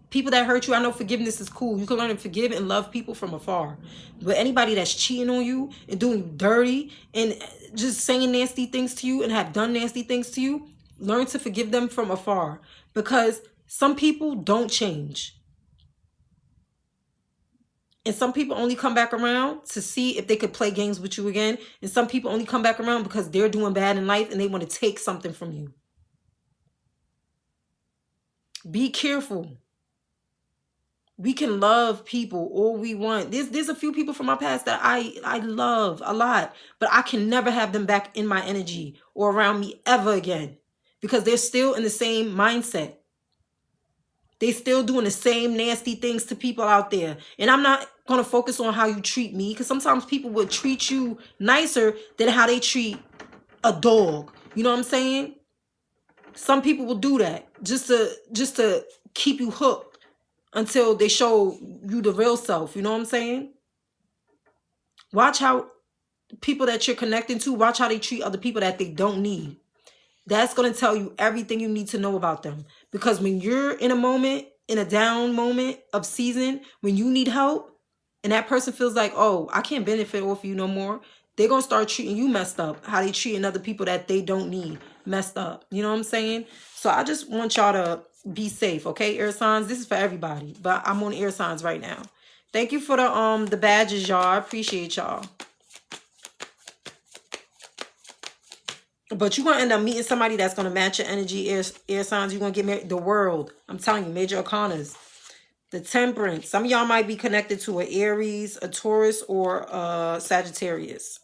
People that hurt you, I know forgiveness is cool. You can learn to forgive and love people from afar. But anybody that's cheating on you and doing you dirty and just saying nasty things to you and have done nasty things to you, learn to forgive them from afar. Because some people don't change. And some people only come back around to see if they could play games with you again. And some people only come back around because they're doing bad in life and they want to take something from you. Be careful. We can love people all we want. There's a few people from my past that I love a lot, but I can never have them back in my energy or around me ever again because they're still in the same mindset. They still doing the same nasty things to people out there. And I'm not going to focus on how you treat me because sometimes people will treat you nicer than how they treat a dog. You know what I'm saying? Some people will do that just to keep you hooked. Until they show you the real self. You know what I'm saying? Watch how people that you're connecting to, watch how they treat other people that they don't need. That's going to tell you everything you need to know about them. Because when you're in a moment, in a down moment of season, when you need help, and that person feels like, oh, I can't benefit off of you no more, they're going to start treating you messed up. How they treating other people that they don't need messed up. You know what I'm saying? So I just want y'all to be safe, okay, air signs? This is for everybody, but I'm on air signs right now. Thank you for the badges, y'all. I appreciate y'all. But you're going to end up meeting somebody that's going to match your energy, air signs. You're going to get married. The world. I'm telling you, major arcanas. The temperance. Some of y'all might be connected to an Aries, a Taurus, or a Sagittarius.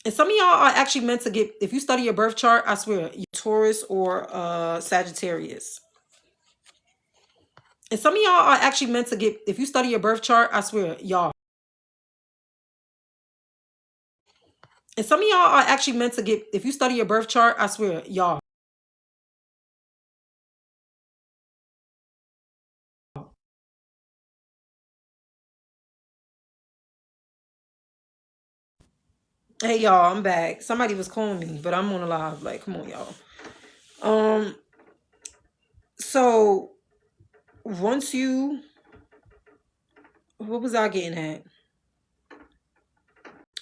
And some of y'all are actually meant to get, if you study your birth chart, I swear, you're Taurus or Sagittarius. And some of y'all are actually meant to get, if you study your birth chart, I swear, y'all. And some of y'all are actually meant to get, if you study your birth chart, I swear, y'all. Hey, y'all, I'm back. Somebody was calling me, but I'm on a live. Like, come on, y'all. So, once you, what was I getting at?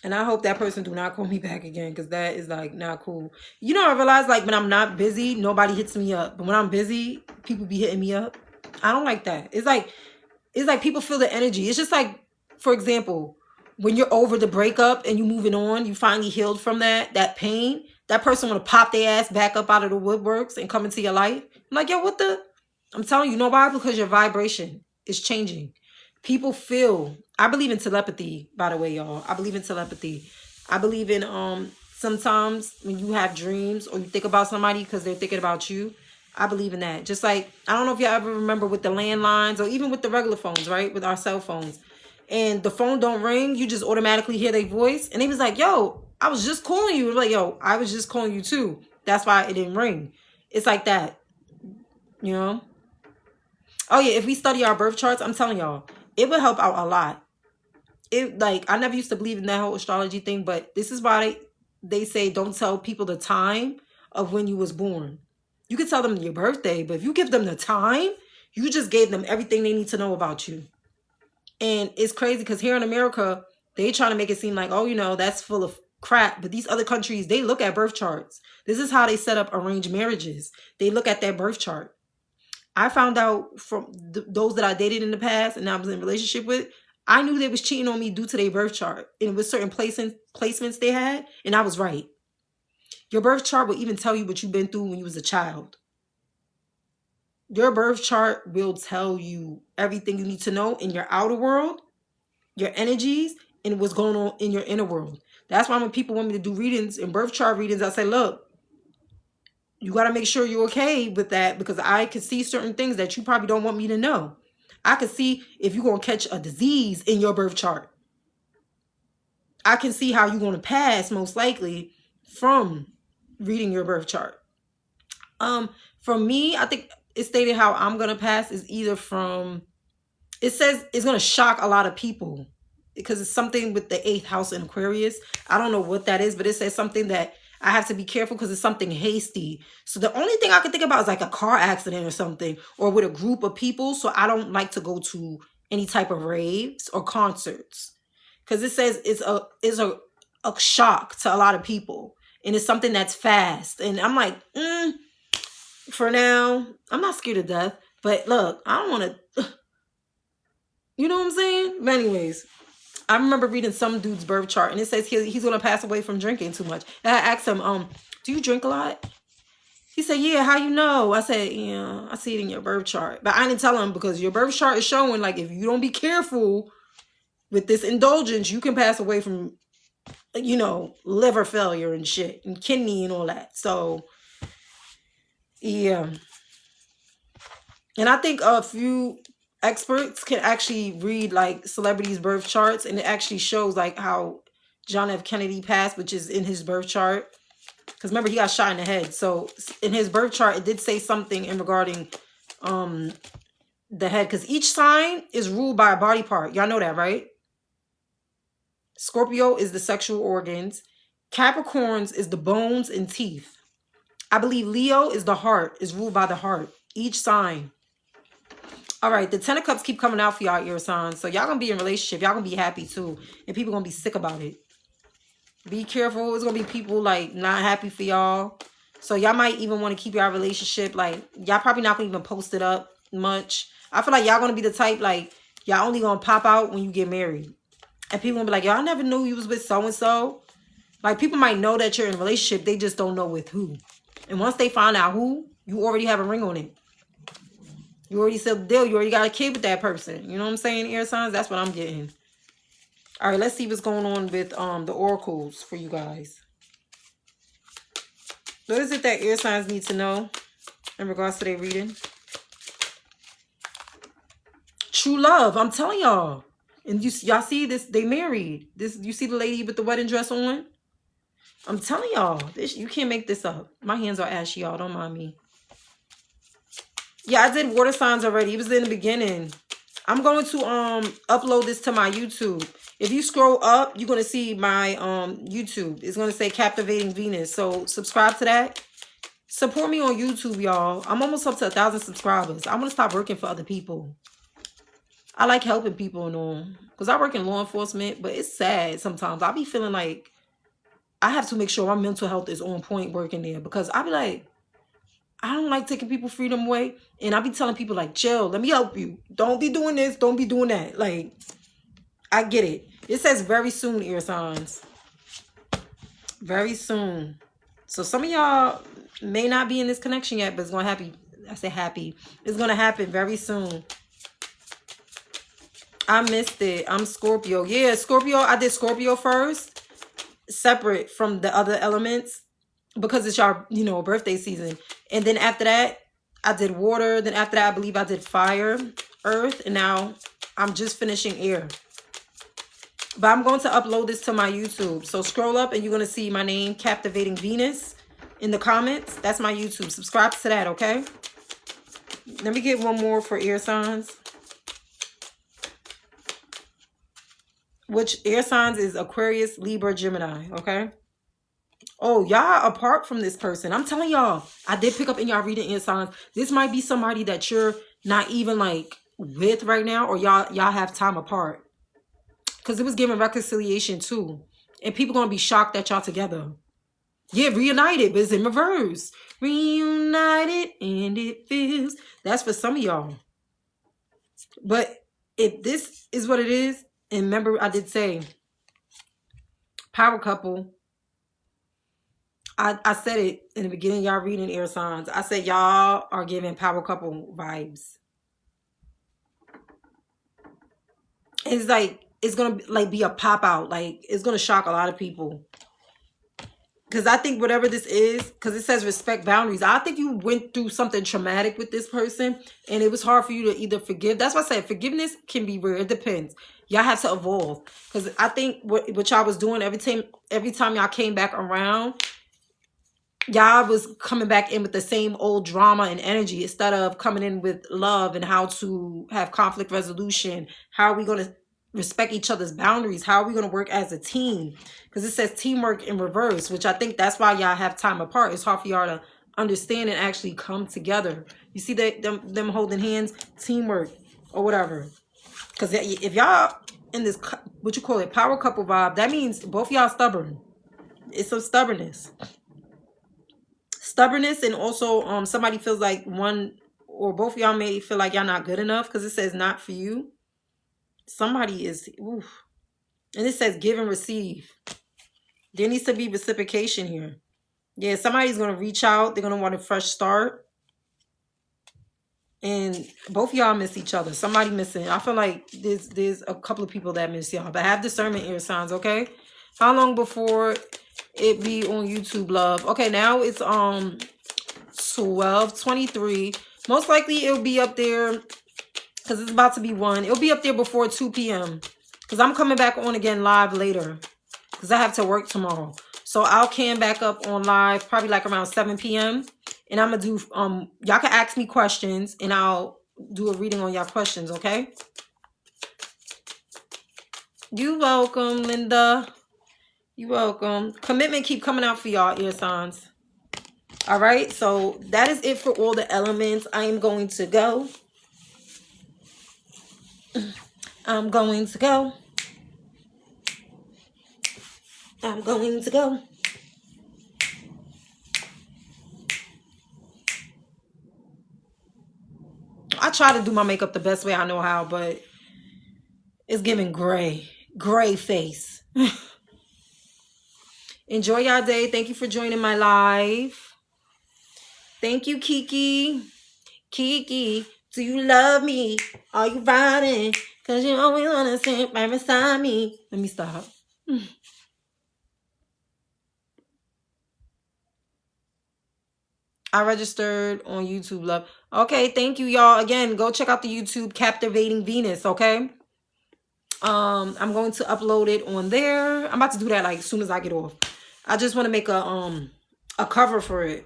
And I hope that person do not call me back again because that is, like, not cool. You know, I realize, like, when I'm not busy, nobody hits me up. But when I'm busy, people be hitting me up. I don't like that. It's like people feel the energy. It's just like, for example, when you're over the breakup and you moving on, you finally healed from that pain, that person want to pop their ass back up out of the woodworks and come into your life. I'm like, yo, what the? I'm telling you, know why? Because your vibration is changing. People feel, I believe in telepathy, by the way, y'all. I believe in telepathy. I believe in sometimes when you have dreams or you think about somebody because they're thinking about you, I believe in that. Just like, I don't know if y'all ever remember with the landlines or even with the regular phones, right? With our cell phones. And the phone don't ring, you just automatically hear their voice. And they was like, yo, I was just calling you. Like, yo, I was just calling you too. That's why it didn't ring. It's like that. you know. Oh yeah, if we study our birth charts, I'm telling y'all, it would help out a lot. It, like, I never used to believe in that whole astrology thing, but this is why they say don't tell people the time of when you was born. You can tell them your birthday, but if you give them the time, you just gave them everything they need to know about you. And it's crazy because here in America, they trying to make it seem like, oh, you know, that's full of crap. But these other countries, they look at birth charts. This is how they set up arranged marriages. They look at their birth chart. I found out from those that I dated in the past and I was in a relationship with, I knew they was cheating on me due to their birth chart. And with certain placements they had, and I was right. Your birth chart will even tell you what you've been through when you was a child. Your birth chart will tell you everything you need to know in your outer world, your energies, and what's going on in your inner world. That's why when people want me to do readings and birth chart readings, I say, look, you got to make sure you're okay with that, because I can see certain things that you probably don't want me to know. I can see if you're going to catch a disease in your birth chart. I can see how you're going to pass, most likely, from reading your birth chart. For me, I think it stated how I'm going to pass is either from, it says it's going to shock a lot of people because it's something with the 8th house in Aquarius. I don't know what that is, but it says something that I have to be careful because it's something hasty. So the only thing I can think about is like a car accident or something, or with a group of people. So I don't like to go to any type of raves or concerts because it says it's a shock to a lot of people. And it's something that's fast. And I'm like, for now, I'm not scared of death. But look, I don't want to, you know what I'm saying? But anyways, I remember reading some dude's birth chart, and it says he's going to pass away from drinking too much. And I asked him, do you drink a lot? He said, yeah, how you know? I said, yeah, I see it in your birth chart. But I didn't tell him because your birth chart is showing, like, if you don't be careful with this indulgence, you can pass away from, you know, liver failure and shit, and kidney and all that. So, yeah. And I think a few experts can actually read like celebrities' birth charts, and it actually shows like how John F. Kennedy passed, which is in his birth chart. Because remember, he got shot in the head. So in his birth chart, it did say something in regarding the head. Because each sign is ruled by a body part. Y'all know that, right? Scorpio is the sexual organs. Capricorns is the bones and teeth. I believe Leo is the heart, is ruled by the heart. Each sign. All right, the 10 of Cups keep coming out for y'all, air signs. So y'all going to be in a relationship. Y'all going to be happy too. And people going to be sick about it. Be careful. It's going to be people like not happy for y'all. So y'all might even want to keep y'all relationship. Like, y'all probably not going to even post it up much. I feel like y'all going to be the type like, y'all only going to pop out when you get married. And people going to be like, yo, I never knew you was with so-and-so. Like, people might know that you're in a relationship. They just don't know with who. And once they find out who, you already have a ring on it. You already sealed the deal. You already got a kid with that person. You know what I'm saying, air signs? That's what I'm getting. All right, let's see what's going on with the oracles for you guys. What is it that air signs need to know in regards to their reading? True love. I'm telling y'all. And y'all see this? They married. You see the lady with the wedding dress on? I'm telling y'all. You can't make this up. My hands are ashy, y'all. Don't mind me. Yeah, I did water signs already. It was in the beginning. I'm going to upload this to my YouTube. If you scroll up, you're going to see my YouTube. It's going to say Captivating Venus. So subscribe to that. Support me on YouTube, y'all. I'm almost up to 1,000 subscribers. I want to stop working for other people. I like helping people and all. Because I work in law enforcement, but it's sad sometimes. I be feeling like I have to make sure my mental health is on point working there. Because I be like, I don't like taking people's freedom away. And I be telling people like, chill, let me help you. Don't be doing this. Don't be doing that. Like, I get it. It says very soon, air signs. Very soon. So some of y'all may not be in this connection yet, but it's going to happen. I say happy. It's going to happen very soon. I missed it. I'm Scorpio. Yeah, Scorpio. I did Scorpio first. Separate from the other elements. Because it's your, you know, birthday season. And then after that, I did water. Then after that, I believe I did fire, earth. And now I'm just finishing air. But I'm going to upload this to my YouTube. So scroll up and you're going to see my name, Captivating Venus, in the comments. That's my YouTube. Subscribe to that, okay? Let me get one more for air signs. Which air signs is Aquarius, Libra, Gemini, okay? Oh, y'all apart from this person. I'm telling y'all, I did pick up in y'all reading air signs. This might be somebody that you're not even like with right now, or y'all have time apart. Because it was giving reconciliation too. And people gonna be shocked that y'all together. Yeah, reunited, but it's in reverse. Reunited and it feels. That's for some of y'all. But if this is what it is, and remember I did say power couple. I said it in the beginning, y'all reading air signs. I said y'all are giving power couple vibes. It's like, it's going to like be a pop out. Like, it's going to shock a lot of people. Because I think whatever this is, because it says respect boundaries. I think you went through something traumatic with this person. And it was hard for you to either forgive. That's why I said forgiveness can be rare. It depends. Y'all have to evolve. Because I think what y'all was doing every time y'all came back around, y'all was coming back in with the same old drama and energy instead of coming in with love and how to have conflict resolution. How are we going to respect each other's boundaries? How are we going to work as a team? Because it says teamwork in reverse, which I think that's why y'all have time apart. It's hard for y'all to understand and actually come together. You see them holding hands, teamwork or whatever. Because if y'all in this, what you call it, power couple vibe, that means both y'all stubborn. It's some stubbornness. Stubbornness, and also somebody feels like one or both of y'all may feel like y'all not good enough because it says not for you. Somebody is, oof. And it says give and receive. There needs to be reciprocation here. Yeah, somebody's going to reach out. They're going to want a fresh start. And both of y'all miss each other. Somebody missing. I feel like there's a couple of people that miss y'all. But have discernment, air signs, okay? How long before it be on YouTube, love? Okay, now it's 12:23. Most likely it'll be up there because it's about to be 1. It'll be up there before 2 p.m. because I'm coming back on again live later because I have to work tomorrow. So I'll can back up on live probably like around 7 p.m. And I'm going to do, y'all can ask me questions and I'll do a reading on y'all questions, okay? You welcome, Linda. You welcome. Commitment keep coming out for y'all, air signs. All right, so that is it for all the elements. I am going to go. I'm going to go. I'm going to go. I try to do my makeup the best way I know how, but it's giving gray face. Enjoy y'all day. Thank you for joining my live. Thank you, Kiki. Kiki, do you love me? Are you riding? Because you always want to sit right beside me. Let me stop. I registered on YouTube, love. Okay, thank you, y'all. Again, go check out the YouTube Captivating Venus, okay? I'm going to upload it on there. I'm about to do that like as soon as I get off. I just want to make a cover for it.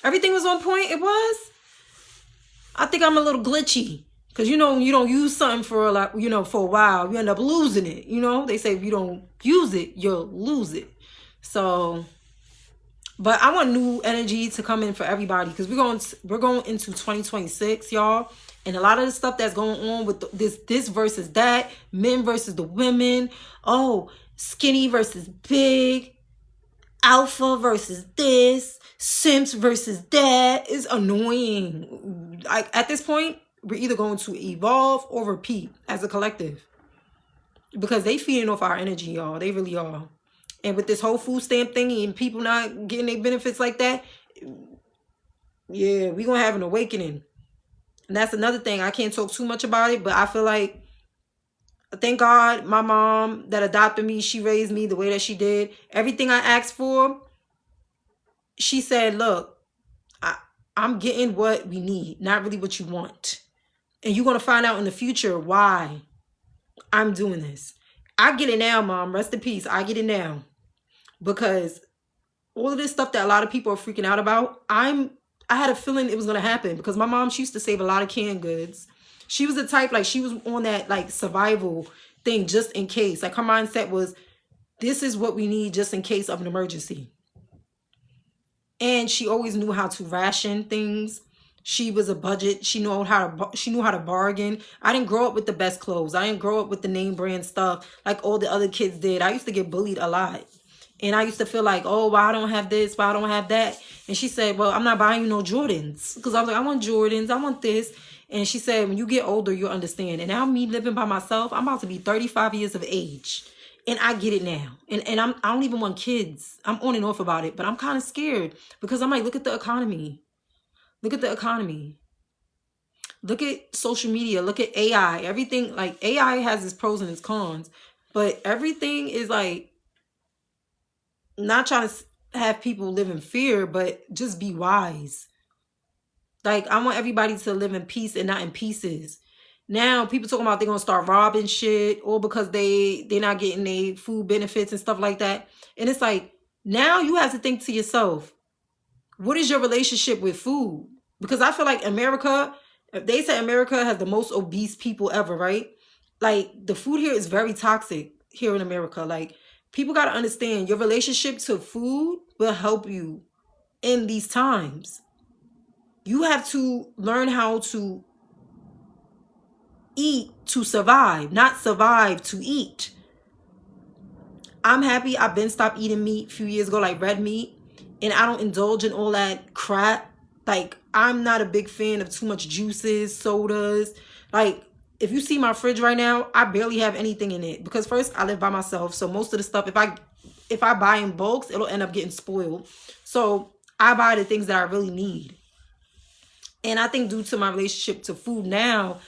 Everything was on point. It was. I think I'm a little glitchy. Because, you know, you don't use something for like, you know, for a while. You end up losing it. You know, they say if you don't use it, you'll lose it. So, but I want new energy to come in for everybody. Because we're going into 2026, y'all. And a lot of the stuff that's going on with this versus that. Men versus the women. Oh, skinny versus big. Alpha versus this. Simps versus that is annoying. At this point, we're either going to evolve or repeat as a collective. Because they feeding off our energy, y'all. They really are. And with this whole food stamp thingy and people not getting their benefits like that, yeah, we're going to have an awakening. And that's another thing. I can't talk too much about it, but I feel like, thank God, my mom that adopted me, she raised me the way that she did. Everything I asked for, she said, look, I'm getting what we need, not really what you want. And you're going to find out in the future why I'm doing this. I get it now, Mom. Rest in peace. I get it now. Because all of this stuff that a lot of people are freaking out about, I'm I had a feeling it was going to happen because my mom, she used to save a lot of canned goods. She was the type, like, she was on that, like, survival thing just in case. Like, her mindset was, this is what we need just in case of an emergency. And she always knew how to ration things. She was a budget. She knew how to bargain. I didn't grow up with the best clothes. I didn't grow up with the name brand stuff like all the other kids did. I used to get bullied a lot. And I used to feel like, oh, why I don't have this, why I don't have that. And she said, well, I'm not buying you no Jordans. Because I was like, I want Jordans, I want this. And she said, when you get older, you'll understand. And now me living by myself, I'm about to be 35 years of age. And I get it now. And I don't even want kids. I'm on and off about it. But I'm kind of scared. Because I'm like, look at the economy. Look at the economy. Look at social media. Look at AI. Everything, like, AI has its pros and its cons. But everything is like, not trying to have people live in fear, but just be wise. Like, I want everybody to live in peace and not in pieces. Now, people talking about they're going to start robbing shit, or because they're not getting their food benefits and stuff like that. And it's like, now you have to think to yourself, what is your relationship with food? Because I feel like America, they say America has the most obese people ever, right? Like, the food here is very toxic here in America. Like, people got to understand your relationship to food will help you in these times. You have to learn how to eat to survive, not survive to eat. I'm happy I've been stopped eating meat a few years ago, like red meat, and I don't indulge in all that crap. Like, I'm not a big fan of too much juices, sodas. Like, if you see my fridge right now, I barely have anything in it because first, I live by myself. So most of the stuff, if I buy in bulks, it'll end up getting spoiled. So I buy the things that I really need. And I think due to my relationship to food now,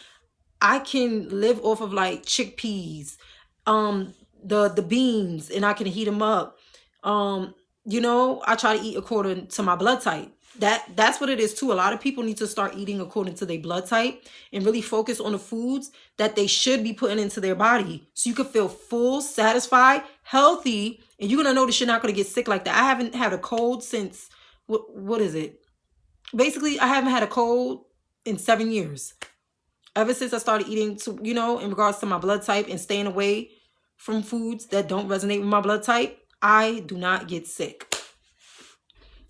I can live off of like chickpeas, the beans, and I can heat them up. You know, I try to eat according to my blood type. That's what it is too. A lot of people need to start eating according to their blood type and really focus on the foods that they should be putting into their body. So you can feel full, satisfied, healthy, and you're going to notice you're not going to get sick like that. I haven't had a cold since, what is it? Basically, I haven't had a cold in 7 years. Ever since I started eating, to, you know, in regards to my blood type and staying away from foods that don't resonate with my blood type, I do not get sick.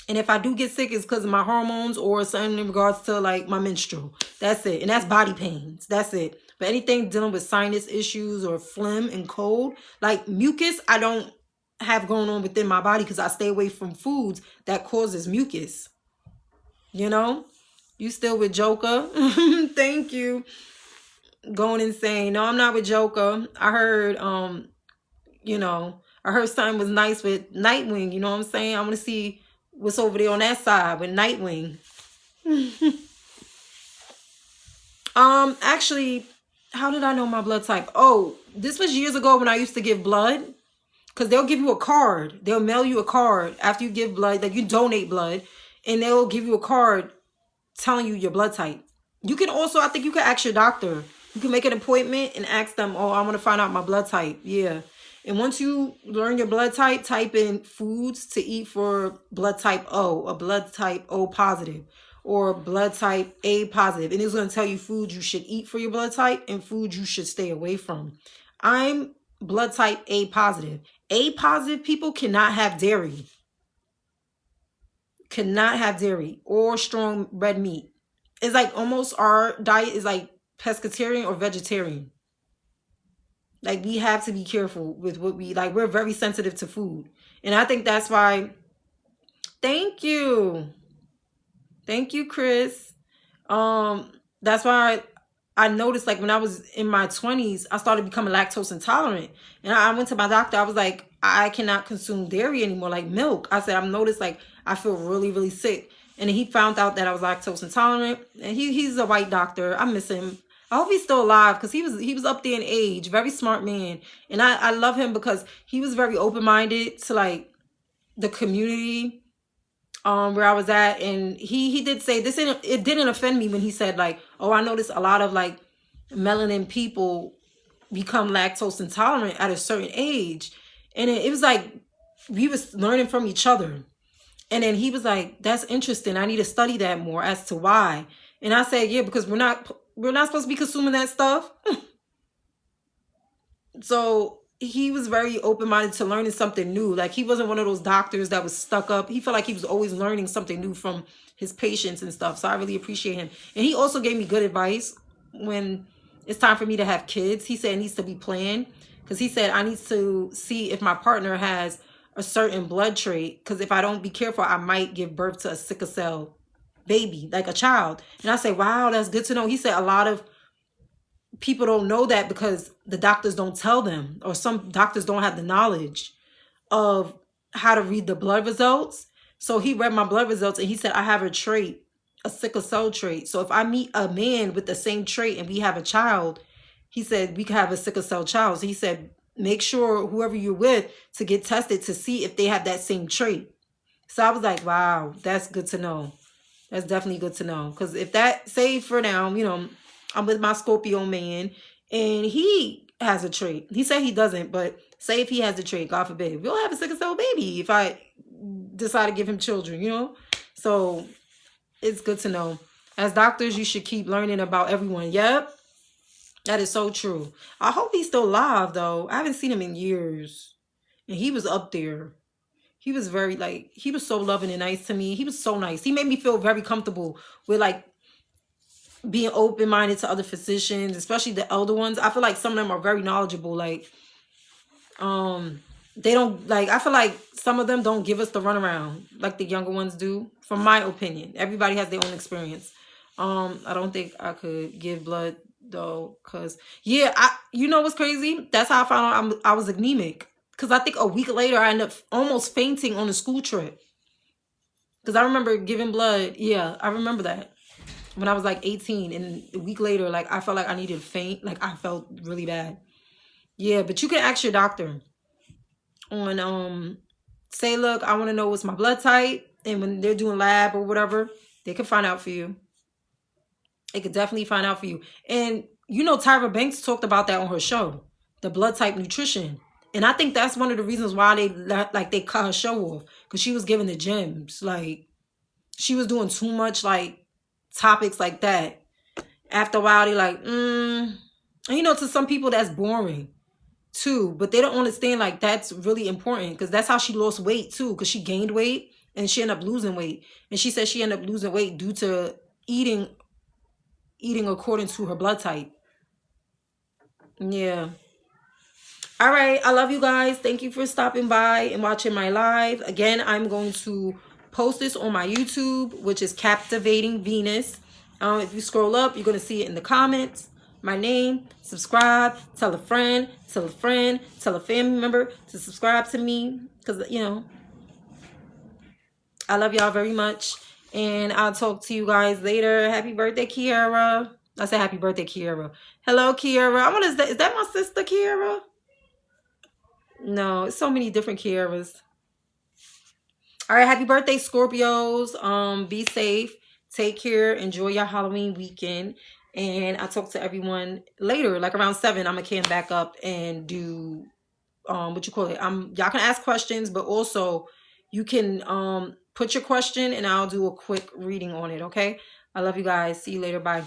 And if I do get sick, it's because of my hormones or something in regards to like my menstrual. That's it. And that's body pains. That's it. But anything dealing with sinus issues or phlegm and cold, like mucus, I don't have going on within my body because I stay away from foods that causes mucus. You know? You still with Joker? Thank you. Going insane. No, I'm not with Joker. I heard, you know, I heard something was nice with Nightwing. You know what I'm saying? I want to see what's over there on that side with Nightwing. Actually, how did I know my blood type? Oh, this was years ago when I used to give blood. Because they'll give you a card. They'll mail you a card after you give blood, like you donate blood. And they'll give you a card telling you your blood type. You can also, I think you can ask your doctor. You can make an appointment and ask them, oh, I want to find out my blood type. Yeah. And once you learn your blood type, type in foods to eat for blood type O, or blood type O positive, or blood type A positive. And it's going to tell you foods you should eat for your blood type and foods you should stay away from. I'm blood type A positive. A positive people cannot have dairy. Cannot have dairy or strong red meat. It's like almost our diet is like pescatarian or vegetarian. Like, we have to be careful with what we like. We're very sensitive to food. And I think that's why. Thank you. Thank you, Chris. That's why I noticed, like, when I was in my 20s, I started becoming lactose intolerant. And I went to my doctor. I was like, I cannot consume dairy anymore, like milk. I said, I've noticed, like, I feel really, really sick. And he found out that I was lactose intolerant. And he's a white doctor. I miss him. I hope he's still alive because he was up there in age. Very smart man. And I love him because he was very open-minded to, like, the community where I was at. And he did say this, it didn't offend me when he said, like, oh, I noticed a lot of, like, melanin people become lactose intolerant at a certain age. And it was like we was learning from each other. And then he was like, that's interesting. I need to study that more as to why. And I said, yeah, because we're not supposed to be consuming that stuff. So he was very open-minded to learning something new. Like, he wasn't one of those doctors that was stuck up. He felt like he was always learning something new from his patients and stuff. So I really appreciate him. And he also gave me good advice when it's time for me to have kids. He said it needs to be planned, because he said I need to see if my partner has a certain blood trait, because if I don't be careful, I might give birth to a sickle cell baby, like a child. And I say, wow, that's good to know. He said a lot of people don't know that because the doctors don't tell them, or some doctors don't have the knowledge of how to read the blood results. So he read my blood results and he said I have a trait, a sickle cell trait. So if I meet a man with the same trait and we have a child, he said we could have a sickle cell child. So he said make sure whoever you're with to get tested to see if they have that same trait. So I was like, wow, that's good to know. That's definitely good to know. Because if that, say for now, you know, I'm with my Scorpio man and he has a trait. He said he doesn't, but say if he has a trait, God forbid, we'll have a sickle cell baby if I decide to give him children, you know? So it's good to know. As doctors, you should keep learning about everyone. Yep. That is so true. I hope he's still alive, though. I haven't seen him in years. And he was up there. He was very, like, he was so loving and nice to me. He was so nice. He made me feel very comfortable with, like, being open-minded to other physicians, especially the elder ones. I feel like some of them are very knowledgeable. Like, they don't, like, I feel like some of them don't give us the runaround like the younger ones do, from my opinion. Everybody has their own experience. I don't think I could give blood though, because yeah, you know what's crazy? That's how I found out I was anemic, because I think a week later I ended up almost fainting on a school trip, because I remember giving blood. Yeah, I remember that when I was like 18, and a week later, like, I felt like I needed to faint. Like, I felt really bad. Yeah, but you can ask your doctor on say, look, I want to know what's my blood type, and when they're doing lab or whatever, they can find out for you. It could definitely find out for you. And you know, Tyra Banks talked about that on her show, the blood type nutrition. And I think that's one of the reasons why they cut her show off, because she was giving the gems. Like, she was doing too much, like, topics like that. After a while, they like, and you know, to some people that's boring too, but they don't understand, like, that's really important, because that's how she lost weight too, because she gained weight and she ended up losing weight. And she said she ended up losing weight due to eating according to her blood type. Yeah. All right, I love you guys. Thank you for stopping by and watching my live. Again, I'm going to post this on my YouTube, which is Captivating Venus. If you scroll up, you're going to see it in the comments. My name, subscribe, tell a friend, tell a family member to subscribe to me, because, you know, I love y'all very much. And I'll talk to you guys later. Happy birthday, Kiara. I said happy birthday, Kiara. Hello, Kiara. I wonder, is that my sister, Kiara? No, it's so many different Kiaras. All right, happy birthday, Scorpios. Be safe. Take care. Enjoy your Halloween weekend. And I'll talk to everyone later, like around 7. I'm going to come back up and do, what you call it? Y'all can ask questions, but also you can put your question and I'll do a quick reading on it, okay? I love you guys. See you later. Bye.